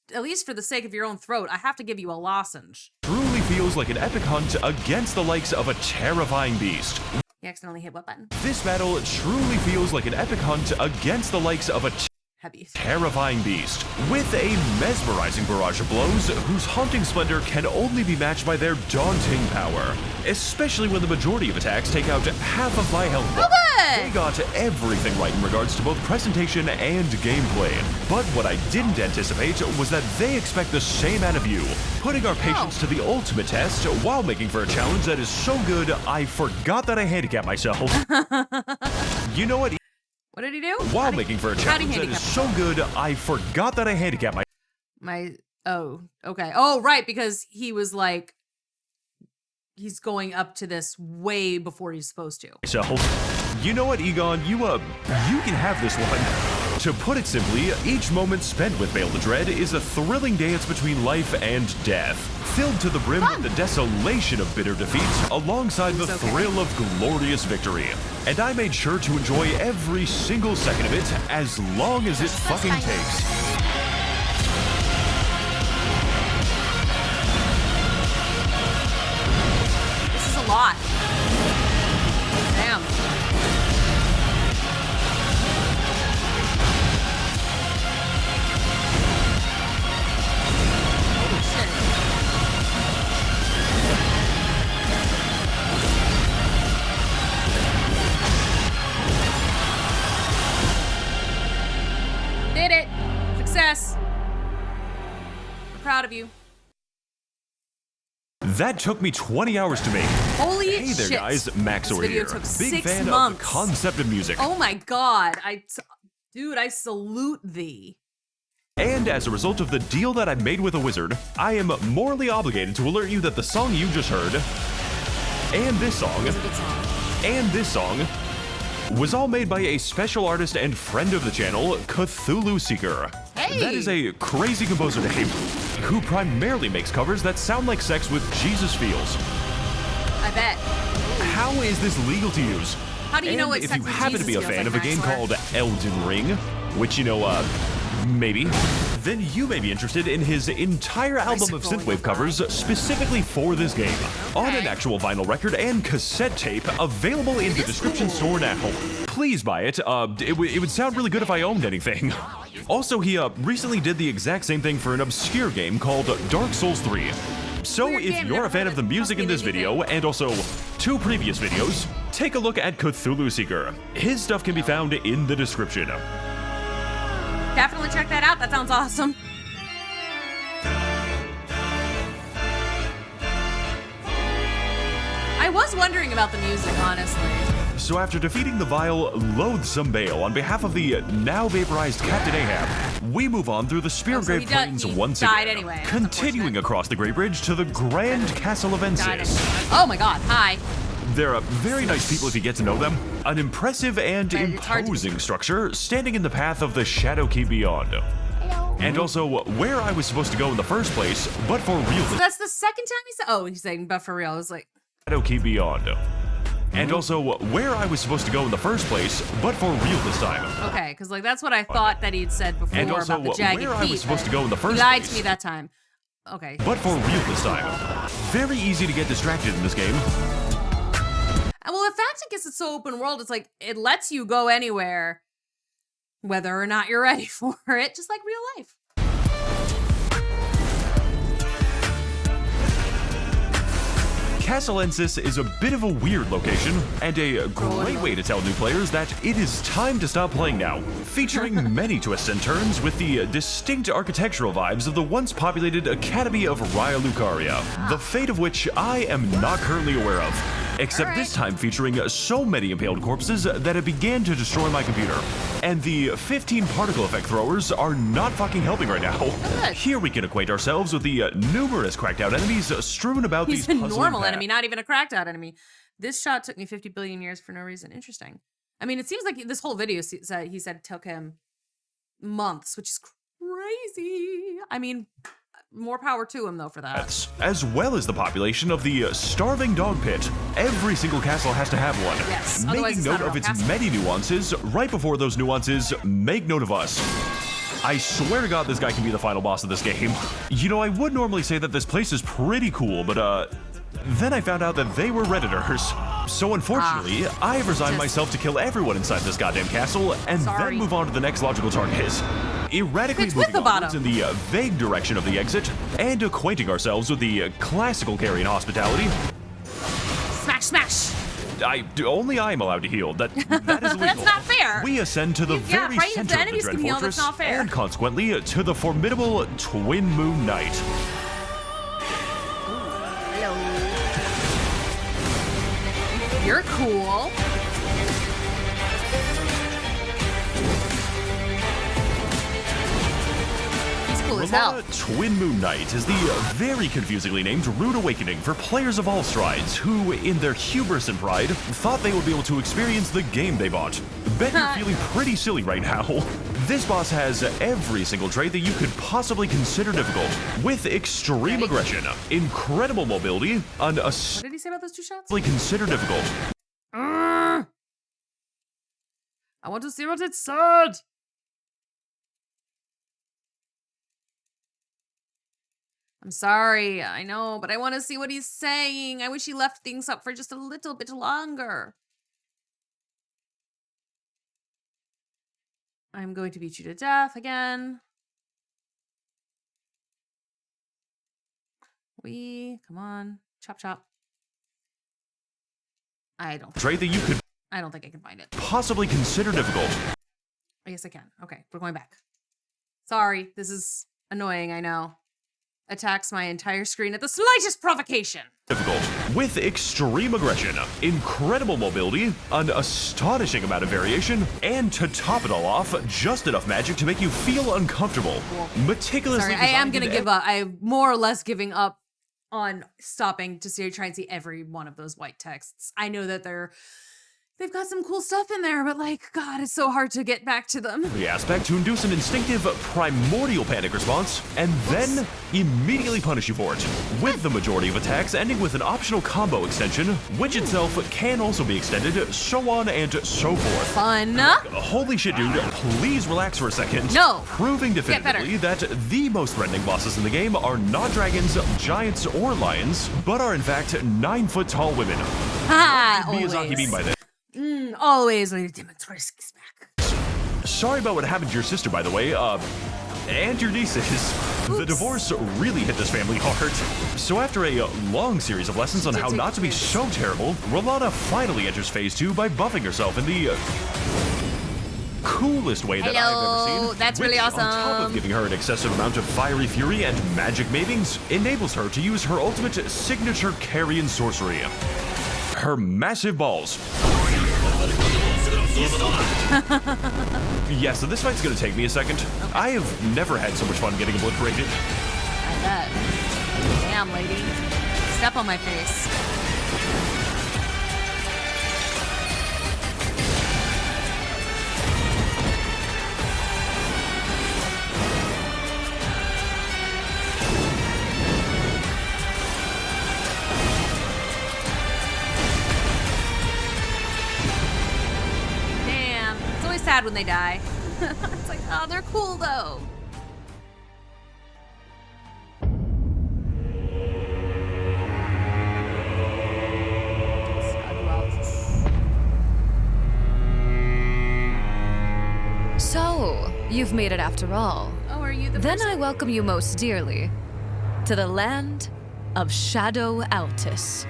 for the sake of your own throat, I have to give you a lozenge. truly feels like an epic hunt against the likes of a terrifying beast. You accidentally hit what button? This battle truly feels like an epic hunt against the likes of a Heavy. terrifying beast, with a mesmerizing barrage of blows whose haunting splendor can only be matched by their daunting power, especially when the majority of attacks take out half of my health bar. They got everything right in regards to both presentation and gameplay, but what I didn't anticipate was that they expect the same out of you, putting our patience to the ultimate test while making for a challenge that is so good I forgot that I handicap myself. You know what? What did he do? While making for a challenge that is so good, I forgot that I handicap Oh, okay. Oh, right, because he was like, he's going up to this way before he's supposed to. myself. You know what, Egon? You can have this one. To put it simply, each moment spent with Bale the Dread is a thrilling dance between life and death, filled to the brim with the desolation of bitter defeat alongside the thrill of glorious victory. And I made sure to enjoy every single second of it as long as it fucking takes. This is a lot. Damn. Holy shit. Did it. Success. I'm proud of you. That took me 20 hours to make. Holy Hey there, shit. guys. Max This over video here. took Big 6 fan of the months. concept of music. Oh my god. Dude, I salute thee. And as a result of the deal that I made with a wizard, I am morally obligated to alert you that the song you just heard, and this song, and this song, was all made by a special artist and friend of the channel, Cthulhu-Seeker. Hey! That is a crazy composer name, who primarily makes covers that sound like sex with Jesus feels. I bet. How is this legal to use? How do you know And what if sex you with happen Jesus to be a feels fan like, of a game Max0r? called Elden Ring, which, you know, maybe, then you may be interested in his entire album of synthwave covers specifically for this game, on an actual vinyl record and cassette tape available in the description store now. Please buy it. It would sound really good if I owned anything. Also, he recently did the exact same thing for an obscure game called Dark Souls 3. So Weird if game, you're never a fan heard of the it. music in Must this be video, and also 2 previous videos, take a look at Cthulhu-Seeker. His stuff can be found in the description. Definitely check that out. That sounds awesome. I was wondering about the music, honestly. So after defeating the vile, loathsome Bale on behalf of the now vaporized Captain Ahab, we move on through the Spear So Grave Plains he once died again, anyway. That's continuing across the Great Bridge to the Grand Castle of Died Ensis. anyway. Oh my god, hi. They're very nice people if you get to know them. An impressive and But it's hard to- imposing structure standing in the path of the Shadow Keep Beyond. And also where I was supposed to go in the first place, but for real. So that's the second time he said, oh, he's saying, but for real. I was like, Shadow Keep Beyond. And also where I was supposed to go in the first place, but for real this time. okay, because like that's what I thought that he'd said before And also about the jagged where peak. I was supposed to but go in the first He lied place. to me that time. Okay. But for real this time. Very easy to get distracted in this game. And well, the fact I guess it's so open world, it's like it lets you go anywhere, whether or not you're ready for it, just like real life. Castle Ensis is a bit of a weird location, and a great way to tell new players that it is time to stop playing now, featuring many twists and turns with the distinct architectural vibes of the once populated Academy of Raya Lucaria, the fate of which I am not currently aware of. Except this time featuring so many impaled corpses that it began to destroy my computer. And the 15 particle effect throwers are not fucking helping right now. Here we can acquaint ourselves with the numerous cracked out enemies strewn about He's these a puzzling normal paths. enemy, not even a cracked out enemy. This shot took me 50 billion years for no reason. Interesting. I mean, it seems like this whole video he said took him months, which is crazy. I mean, more power to him though for that. As well as the population of the starving dog pit. Every single castle has to have one. Yes, otherwise Making it's note not a of real its castle. many nuances, right before those nuances, make note of us. I swear to God this guy can be the final boss of this game. You know, I would normally say that this place is pretty cool, but then I found out that they were Redditors. So unfortunately, I have resigned myself to kill everyone inside this goddamn castle and then move on to the next logical target. Erratically moving onwards in the vague direction of the exit and acquainting ourselves with the classical carrion hospitality. Smash, smash. Only I am allowed to heal. That is illegal. That's not fair. We ascend to the Yeah, very right, if center the of the enemies Dread can heal, Fortress, that's not fair. and consequently to the formidable Twin Moon Knight. Hello. You're cool. He's cool cool as hell. Twin Moon Knight is the very confusingly named Rude Awakening for players of all strides who, in their hubris and pride, thought they would be able to experience the game they bought. Bet you're feeling pretty silly right now. This boss has every single trait that you could possibly consider difficult, with extreme aggression, incredible mobility, and What did he say about those 2 shots? consider difficult. I want to see what it said. I'm sorry, I know, but I want to see what he's saying. I wish he left things up for just a little bit longer. I'm going to beat you to death again. Come on, chop chop. I don't. Trait that you could I don't think I can find it. possibly consider difficult. I guess I can. Okay, we're going back. Sorry, this is annoying, I know. Attacks my entire screen at the slightest provocation. Difficult. With extreme aggression, incredible mobility, an astonishing amount of variation, and to top it all off, just enough magic to make you feel uncomfortable. Meticulously Sorry, I am designed gonna give up. I'm more or less giving up on stopping to try and see every one of those white texts. I know that they've got some cool stuff in there, but like, God, it's so hard to get back to them. The aspect to induce an instinctive primordial panic response, and then immediately punish you for it, with the majority of attacks ending with an optional combo extension, which itself can also be extended, so on and so forth. Fun. Holy shit, dude, please relax for a second. No. Proving definitively that the most threatening bosses in the game are not dragons, giants, or lions, but are in fact 9-foot-tall women. Ha! What did Miyazaki mean by this? Always when you demonstrate back. Sorry about what happened to your sister, by the way, and your nieces. The divorce really hit this family hard. So after a long series of lessons on how not to be so terrible, Rolana finally enters phase 2 by buffing herself in the coolest way that I've ever seen. That's which, really awesome. On top of giving her an excessive amount of fiery fury and magic mavings, enables her to use her ultimate signature carrion sorcery. Her massive balls. Yeah, so this fight's gonna take me a second. Okay. I have never had so much fun getting obliterated. I bet. Damn, lady. Step on my face. Sad when they die. It's like, oh, they're cool though. So, you've made it after all. Oh, are you the Then person? I welcome you most dearly to the land of Shadow-Altis.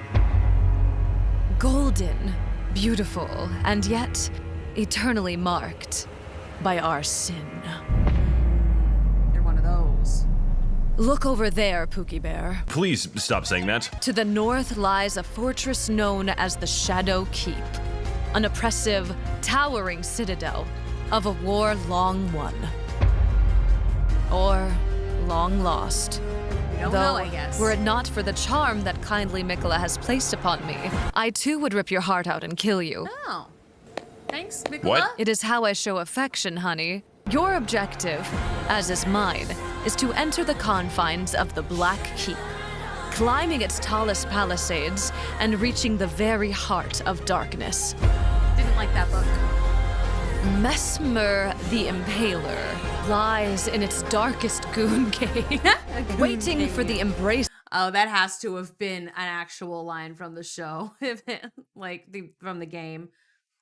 Golden, beautiful, and yet eternally marked by our sin. You're one of those. Look over there, Pookie Bear. Please stop saying that. To the north lies a fortress known as the Shadow Keep, an oppressive, towering citadel of a war long won. Or long lost. We don't Though, know, I guess. were it not for the charm that kindly Mikola has placed upon me, I too would rip your heart out and kill you. Oh. Thanks, Mikola. What? It is how I show affection, honey. Your objective, as is mine, is to enter the confines of the Black Keep, climbing its tallest palisades and reaching the very heart of darkness. Didn't like that book. Mesmer the Impaler lies in its darkest goon cave, waiting for the embrace. Oh, that has to have been an actual line from the show, from the game.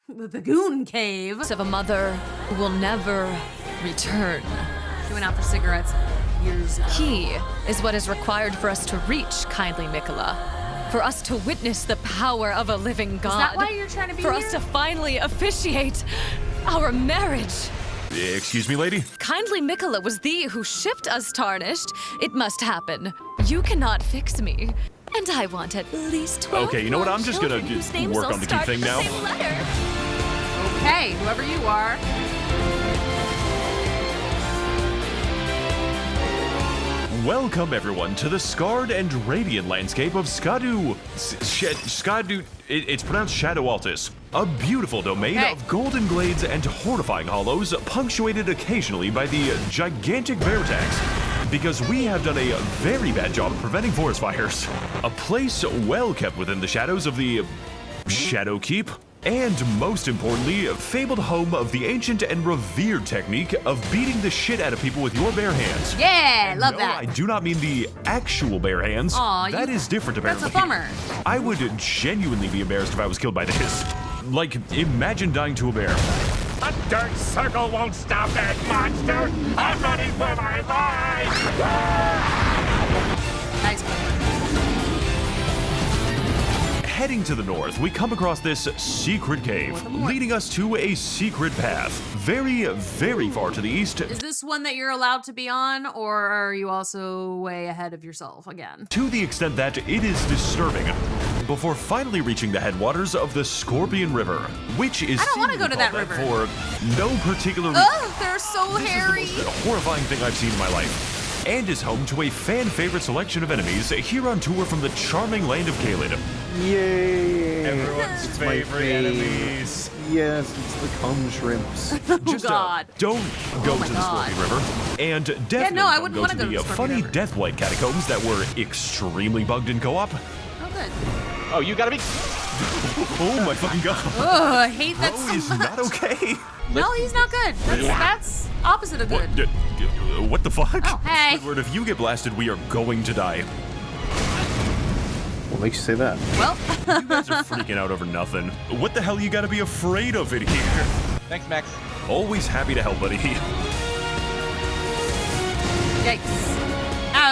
The Goon Cave. Of a mother who will never return. She went out for cigarettes years ago. He is what is required for us to reach, kindly Mikola. For us to witness the power of a living God. Is that why you're trying to be For here? us to finally officiate our marriage. Excuse me, lady? Kindly Mikola was thee who shipped us tarnished. It must happen. You cannot fix me. And I want at least 12 Okay, you know what? I'm just gonna children whose names work all on the key start thing with now. the same letter. Okay, whoever you are. Welcome everyone to the scarred and radiant landscape of it's pronounced Shadow-Altis, a beautiful domain of golden glades and horrifying hollows, punctuated occasionally by the gigantic bear attacks. Because we have done a very bad job of preventing forest fires. A place well kept within the shadows of the Shadow Keep. And most importantly, fabled home of the ancient and revered technique of beating the shit out of people with your bare hands. Yeah, and love no, that. I do not mean the actual bare hands. Aw, that is different apparently. That's a bummer. I would genuinely be embarrassed if I was killed by this. Like, imagine dying to a bear. A dark circle won't stop that monster! I'm running for my life! Nice. Heading to the north, we come across this secret cave, leading us to a secret path, very, very far to the east. Is this one that you're allowed to be on, or are you also way ahead of yourself again? To the extent that it is disturbing. Before finally reaching the headwaters of the Scorpion River, which is I don't want to go to that river. For no particular reason. Ugh, they're so hairy. This is the most horrifying thing I've seen in my life. And is home to a fan-favorite selection of enemies here on tour from the charming land of Caelid. Yay! Everyone's favorite enemies. Yes, it's the cum shrimps. Just God. Don't go to the Scorpion River. And definitely I don't wouldn't go wanna to go to the the Scorpion funny River. Deathblight catacombs that were extremely bugged in co-op. Oh, good. Oh, you gotta be. Oh my fucking god. Oh, I hate that Bro so is much. not okay. No, he's not good. That's opposite of good. What the fuck? Oh, hey. Squidward, if you get blasted, we are going to die. What makes you say that? Well, You guys are freaking out over nothing. What the hell you gotta be afraid of in here? Thanks, Max. Always happy to help, buddy. yikes.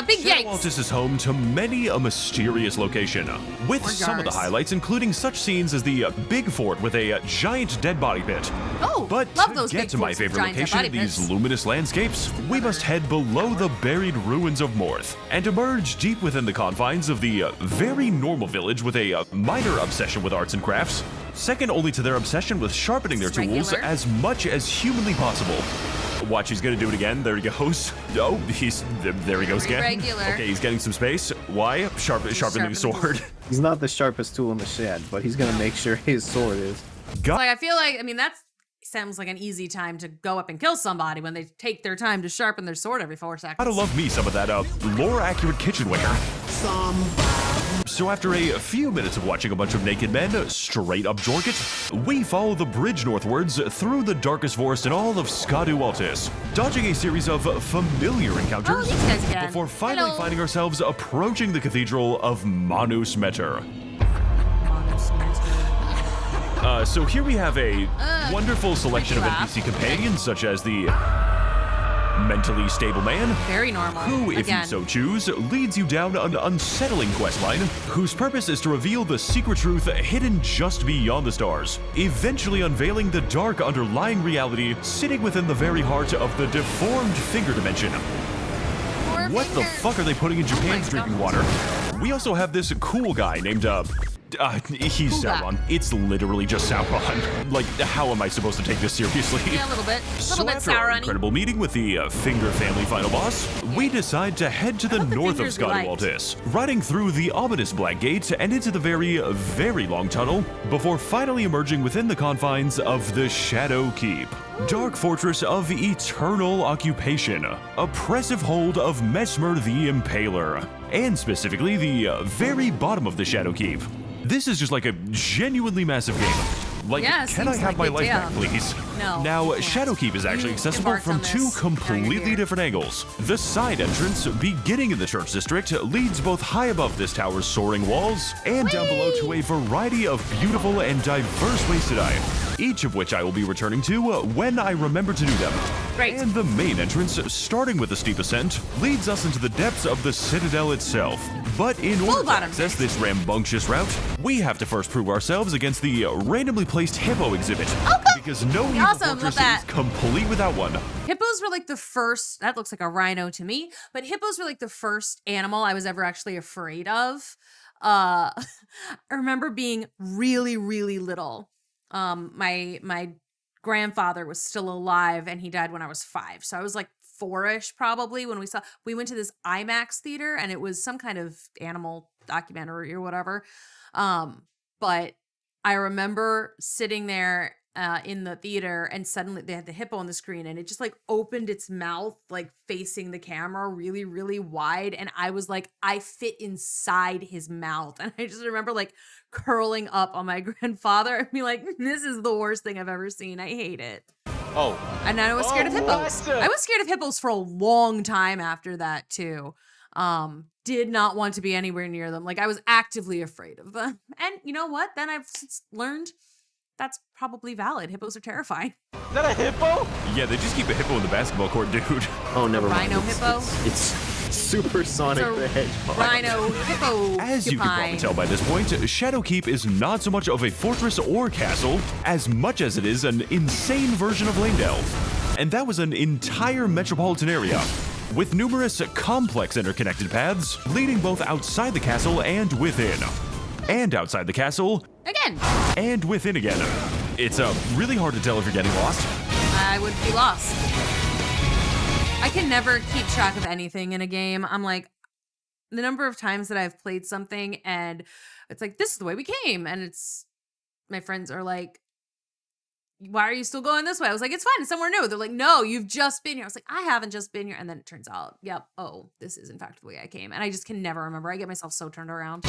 Big yikes. Shadow-Altis is home to many a mysterious location, with Or some of the jars. highlights including such scenes as the big fort with a giant dead body pit. Oh, But love to those get big to my forts with favorite giant dead location body of these pits. luminous landscapes, we must head below the buried ruins of Morth and emerge deep within the confines of the very normal village with a minor obsession with arts and crafts, second only to their obsession with sharpening their tools Regular. as much as humanly possible. Watch, he's gonna do it again. There he goes. Oh, there he goes again. Regular. Okay, he's getting some space. Why? Sharpening the sword. He's not the sharpest tool in the shed, but he's gonna make sure his sword is. God. Like, I feel like, that sounds like an easy time to go up and kill somebody when they take their time to sharpen their sword every 4 seconds. Gotta love me some of that lore-accurate kitchenware. So after a few minutes of watching a bunch of naked men straight up jork it, we follow the bridge northwards through the darkest forest in all of Shadow-Altis, dodging a series of familiar encounters these guys again. before finally Hello. finding ourselves approaching the cathedral of Shadows-Max0r. So here we have a wonderful selection of make you NPC companions, such as the mentally stable man, Very normal. who, if Again. you so choose, leads you down an unsettling questline whose purpose is to reveal the secret truth hidden just beyond the stars, eventually unveiling the dark underlying reality sitting within the very heart of the deformed finger dimension. What the fuck are they putting in Japan's drinking water? We also have this cool guy named, he's Cool guy. Sauron. It's literally just Sauron. Like, how am I supposed to take this seriously? Yeah, a little bit. A So little bit after our Sauron-y. incredible meeting with the Finger family final boss, we decide to head to the love the north of fingers we liked. Shadow-Altis, riding through the ominous Black Gate and into the very, very long tunnel, before finally emerging within the confines of the Shadow Keep. Dark fortress of eternal occupation, oppressive hold of Mesmer the Impaler, and specifically the very bottom of the Shadow Keep. This is just like a genuinely massive game. Like, Yeah, can I seems have like my it, life yeah. back, please? No, Now, you can't. Shadowkeep is actually You accessible embarked from on two this during your completely year. different angles. The side entrance, beginning in the church district, leads both high above this tower's soaring walls and down below to a variety of beautiful and diverse ways to die, each of which I will be returning to when I remember to do them. Great. And the main entrance, starting with a steep ascent, leads us into the depths of the Citadel itself. But in order to bottom access this rambunctious route, we have to first prove ourselves against the randomly placed hippo exhibit. Because no evil Awesome, love fortress that. is complete without one. Hippos were like the first, that looks like a rhino to me, but hippos were like the first animal I was ever actually afraid of. I remember being really, really little. My grandfather was still alive and he died when I was 5. So I was like 4-ish probably when we went to this IMAX theater, and it was some kind of animal documentary or whatever. But I remember sitting there in the theater, and suddenly they had the hippo on the screen, and it just like opened its mouth, like facing the camera really, really wide. And I was like, I fit inside his mouth. And I just remember like curling up on my grandfather and be like, this is the worst thing I've ever seen. I hate it. Oh. And I was scared of hippos. I was scared of hippos for a long time after that too. Did not want to be anywhere near them. Like I was actively afraid of them. And you know what? Then I've learned that's probably valid. Hippos are terrifying. Is that a hippo? Yeah, they just keep a hippo in the basketball court, dude. Oh, never mind. Rhino hippo? It's Super Sonic the Hedgehog. Rhino hippo. As you can probably tell by this point, Shadowkeep is not so much of a fortress or castle as much as it is an insane version of Langdale. And that was an entire metropolitan area with numerous complex interconnected paths leading both outside the castle and within. And outside the castle. Again. And within again. It's really hard to tell if you're getting lost. I would be lost. I can never keep track of anything in a game. I'm like, the number of times that I've played something and it's like, this is the way we came. And it's, my friends are like, why are you still going this way? I was like, it's fine. It's somewhere new. They're like, no, you've just been here. I was like, I haven't just been here. And then it turns out, yep, oh, this is in fact the way I came. And I just can never remember. I get myself so turned around.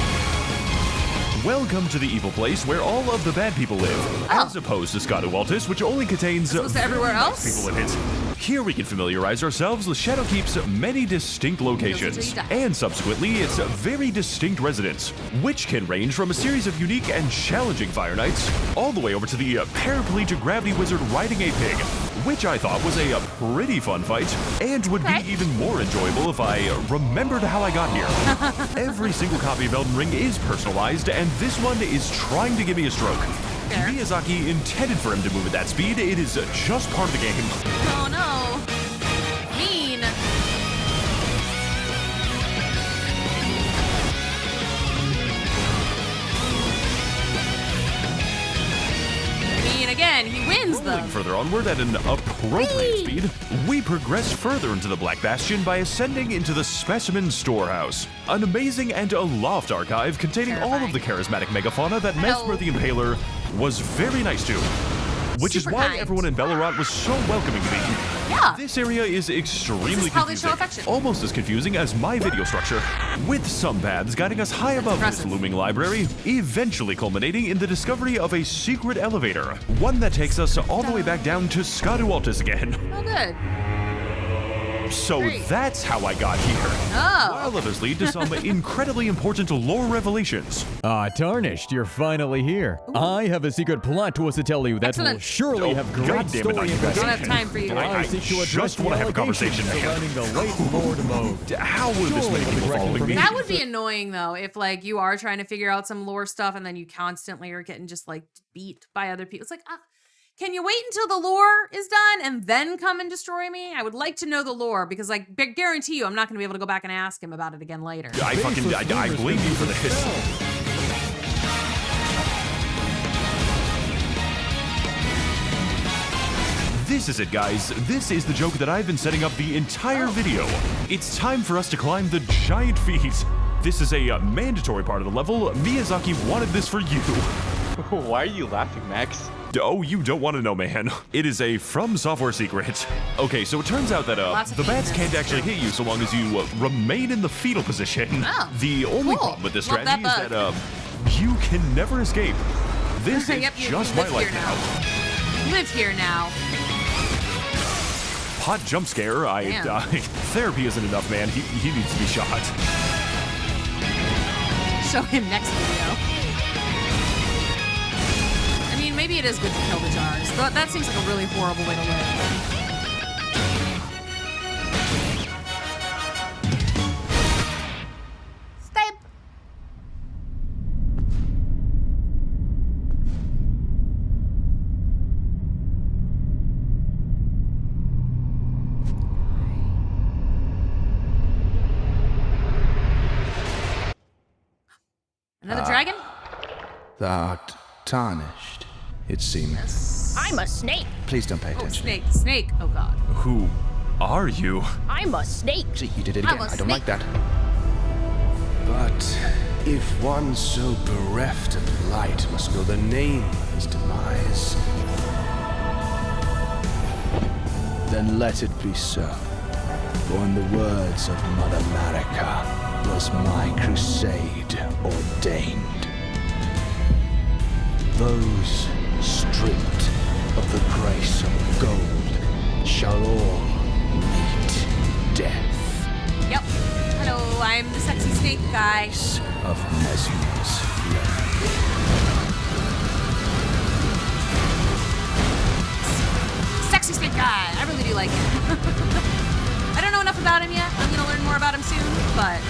Welcome to the evil place where all of the bad people live, as opposed to Shadow-Waltis, which only contains everywhere else people in it. Here we can familiarize ourselves with Shadowkeep's many distinct locations, and subsequently its very distinct residents, which can range from a series of unique and challenging Fire Knights, all the way over to the paraplegic gravity wizard riding a pig, which I thought was a pretty fun fight, and would be even more enjoyable if I remembered how I got here. Every single copy of Elden Ring is personalized, and this one is trying to give me a stroke. Fair. Miyazaki intended for him to move at that speed. It is just part of the game. Oh no. Mean. Mean again. He wins them. Further onward at an appropriate speed, we progress further into the Black Bastion by ascending into the Specimen Storehouse, an amazing and aloft archive containing all of the charismatic megafauna that Mesmer the Impaler was very nice to. Which is why everyone in Bellerot was so welcoming to me. Yeah. This area is extremely how they show confusing. affection. Almost as confusing as my video structure, with some paths guiding us high above this looming library, eventually culminating in the discovery of a secret elevator, one that takes us all the way back down to Shadow-Waltis again. Oh, good. So that's how I got here. Oh. While others lead to some incredibly important lore revelations. Tarnished, you're finally here. Ooh. I have a secret plot twist to tell you that will surely have great story implications. I don't have time for you. I just want to have a conversation, man. The late Lord mode. How would this many people following me? That would be annoying though, if like you are trying to figure out some lore stuff and then you constantly are getting just like beat by other people. It's like, can you wait until the lore is done and then come and destroy me? I would like to know the lore because I guarantee you I'm not going to be able to go back and ask him about it again later. I blame you for this. This is it, guys. This is the joke that I've been setting up the entire video. It's time for us to climb the giant feat. This is a mandatory part of the level. Miyazaki wanted this for you. Why are you laughing, Max? Oh, you don't want to know, man. It is a From Software secret. Okay, so it turns out that the bats can't actually hit you so long as you remain in the fetal position. Oh, the only problem with this strategy is that you can never escape. This is just my life now. Live here now. Hot jump scare. Therapy isn't enough, man. He needs to be shot. Show him next video. Maybe it is good to kill the jars. That seems like a really horrible way to live. Stay. Another dragon? Thou art tarnished. It seems. I'm a snake. Please don't pay attention. Snake. Oh, God. are you? I'm a snake. See, you did it again. I'm a I don't like snake. that. But if one so bereft of light must know the name of his demise, then let it be so. For in the words of Mother Marika, was my crusade ordained. Those stripped of the grace of gold shall all meet death. Yep. Hello, I'm the sexy snake guy. Of Mesmer's flame. Sexy snake guy. I really do like him. I don't know enough about him yet. I'm gonna learn more about him soon, but...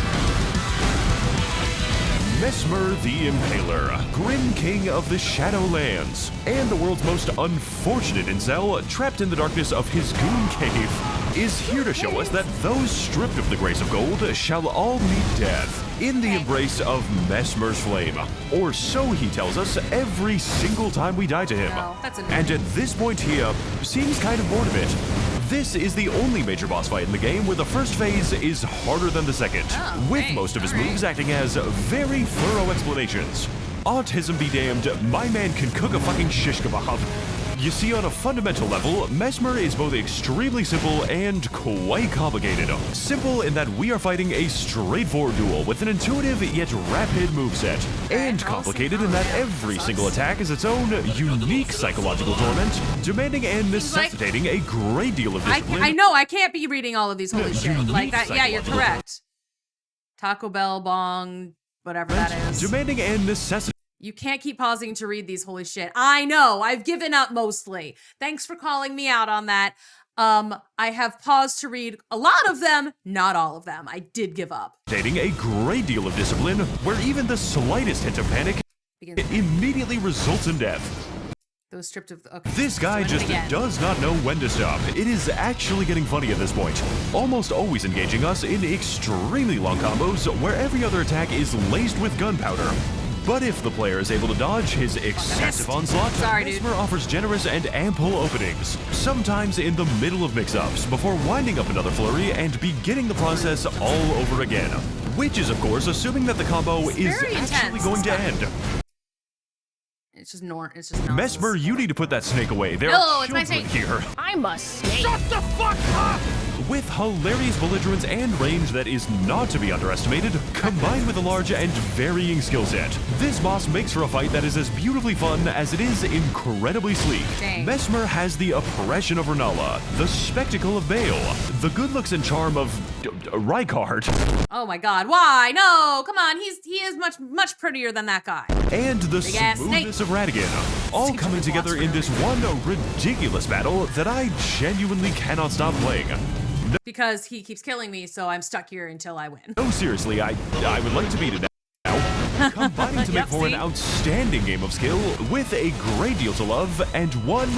Mesmer the Impaler, Grim King of the Shadowlands, and the world's most unfortunate incel, trapped in the darkness of his goon cave, is here to show us that those stripped of the grace of gold shall all meet death in the embrace of Mesmer's flame. Or so he tells us every single time we die to him. Oh, that's annoying. And at this point he seems kind of bored of it. This is the only major boss fight in the game where the first phase is harder than the second, with most of his moves acting as very thorough explanations. Autism be damned, my man can cook a fucking shish kebab. You see, on a fundamental level, Mesmer is both extremely simple and quite complicated. Simple in that we are fighting a straightforward duel with an intuitive yet rapid moveset, and complicated in that every single attack is its own unique psychological torment, demanding and necessitating a great deal of discipline. I know, I can't be reading all of these holy shit. Like that, yeah, you're correct. Taco Bell, bong, whatever that is. Demanding and necessitating. You can't keep pausing to read these holy shit. I know, I've given up mostly. Thanks for calling me out on that. I have paused to read a lot of them, not all of them. I did give up. Dating a great deal of discipline, where even the slightest hint of panic immediately results in death. Those stripped of... Okay. This guy just does not know when to stop. It is actually getting funny at this point, almost always engaging us in extremely long combos where every other attack is laced with gunpowder. But if the player is able to dodge his excessive onslaught, Mesmer offers generous and ample openings, sometimes in the middle of mix-ups, before winding up another flurry and beginning the process all over again. Which is, of course, assuming that the combo is actually going to end. It's just nonsense. Mesmer, you need to put that snake away. There No, are it's my children snake. here. I'm a snake. Shut the fuck up! With hilarious belligerence and range that is not to be underestimated, combined with a large and varying skill set, this boss makes for a fight that is as beautifully fun as it is incredibly sleek. Dang. Mesmer has the oppression of Renala, the spectacle of Bale, the good looks and charm of Rykard, Oh my god, why? No, come on, he is much prettier than that guy. and the Big-ass smoothness of Radigan, all coming together in this one ridiculous battle that I genuinely cannot stop playing. Because he keeps killing me, so I'm stuck here until I win. No, seriously, I would like to beat it now. Combining to make for an outstanding game of skill with a great deal to love and one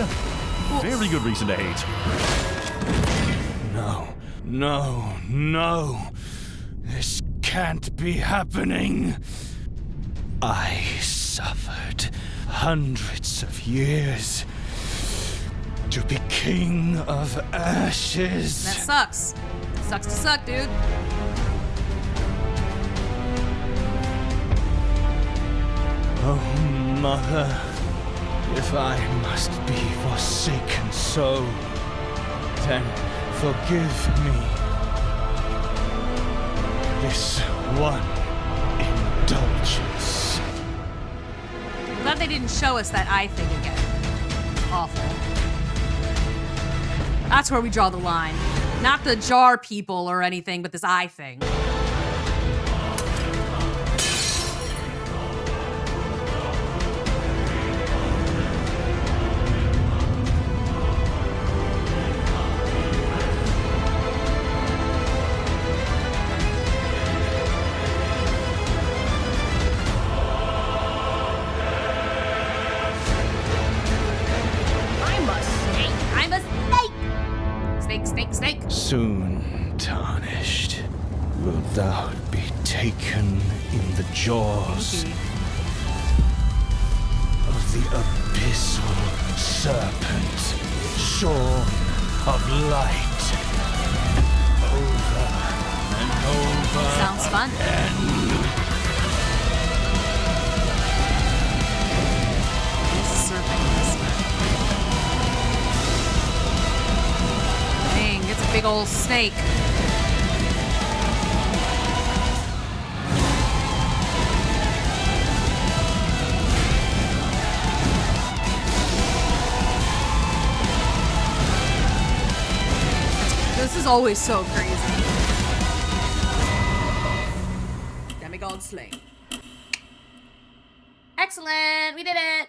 very good reason to hate. No, no, no. This can't be happening. I suffered hundreds of years to be king of ashes. That sucks. Sucks to suck, dude. Oh, Mother, if I must be forsaken so, then forgive me this one indulgence. I'm glad they didn't show us that eye thing again. Awful. That's where we draw the line. Not the jar people or anything, but this eye thing. Soon tarnished, wilt thou be taken in the jaws of the abyssal serpent, shorn of light. Over and over. Sounds fun. Dang, it's a big old snake. This is always so crazy. Demigod Slay. Excellent, we did it.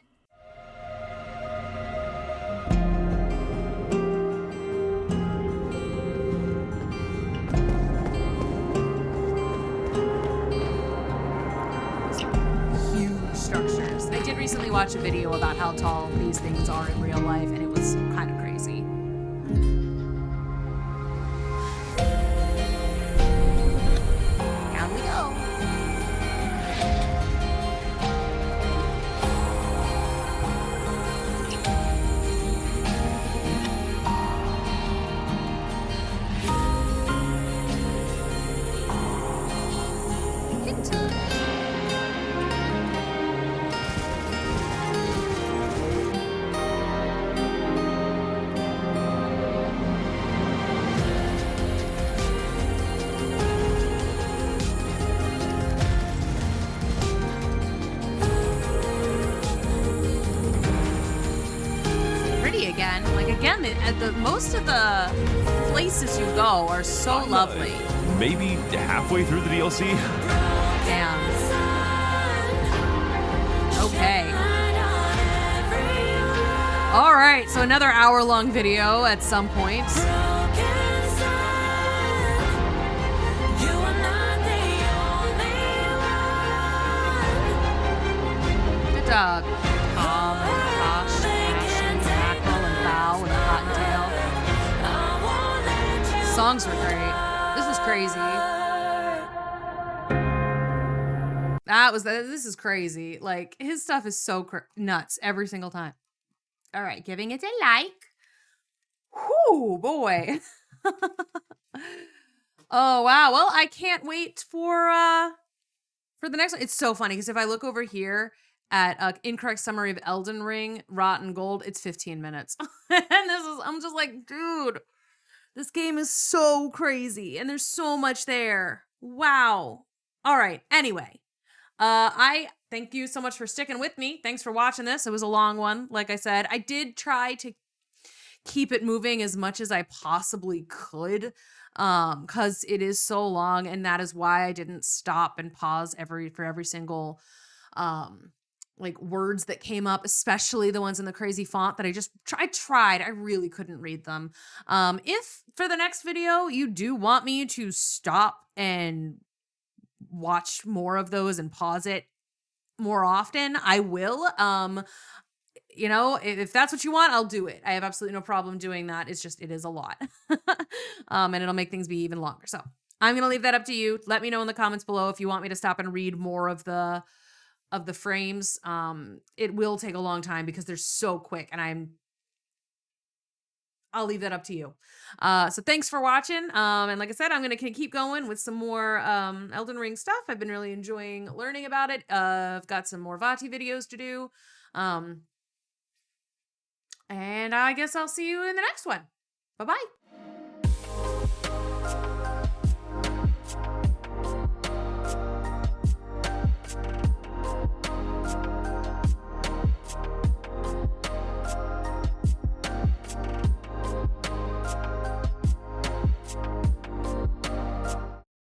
Huge structures. I did recently watch a video about how tall these things are in real life, and it was kind of crazy. Down we go. Again, like again, most of the places you go are so lovely. Maybe halfway through the DLC? Damn. Okay. All right, so another hour-long video at some point. Good dog. Songs were great. This was crazy. This is crazy. Like, his stuff is so nuts every single time. All right, giving it a like. Whoo, boy. Oh, wow. Well, I can't wait for the next one. It's so funny because if I look over here at incorrect summary of Elden Ring, Rotten Gold, it's 15 minutes. And I'm just like, dude. This game is so crazy, and there's so much there. Wow. All right. Anyway, I thank you so much for sticking with me. Thanks for watching this. It was a long one. Like I said, I did try to keep it moving as much as I possibly could, because it is so long, and that is why I didn't stop and pause for every single like words that came up, especially the ones in the crazy font that I tried. I really couldn't read them. If for the next video you do want me to stop and watch more of those and pause it more often, I will. You know, if that's what you want, I'll do it. I have absolutely no problem doing that. It's just, it is a lot. And it'll make things be even longer. So I'm going to leave that up to you. Let me know in the comments below if you want me to stop and read more of the frames. It will take a long time because they're so quick, and I'll leave that up to you. So thanks for watching. And like I said, I'm going to keep going with some more Elden Ring stuff. I've been really enjoying learning about it. I've got some more Vati videos to do. And I guess I'll see you in the next one. Bye-bye.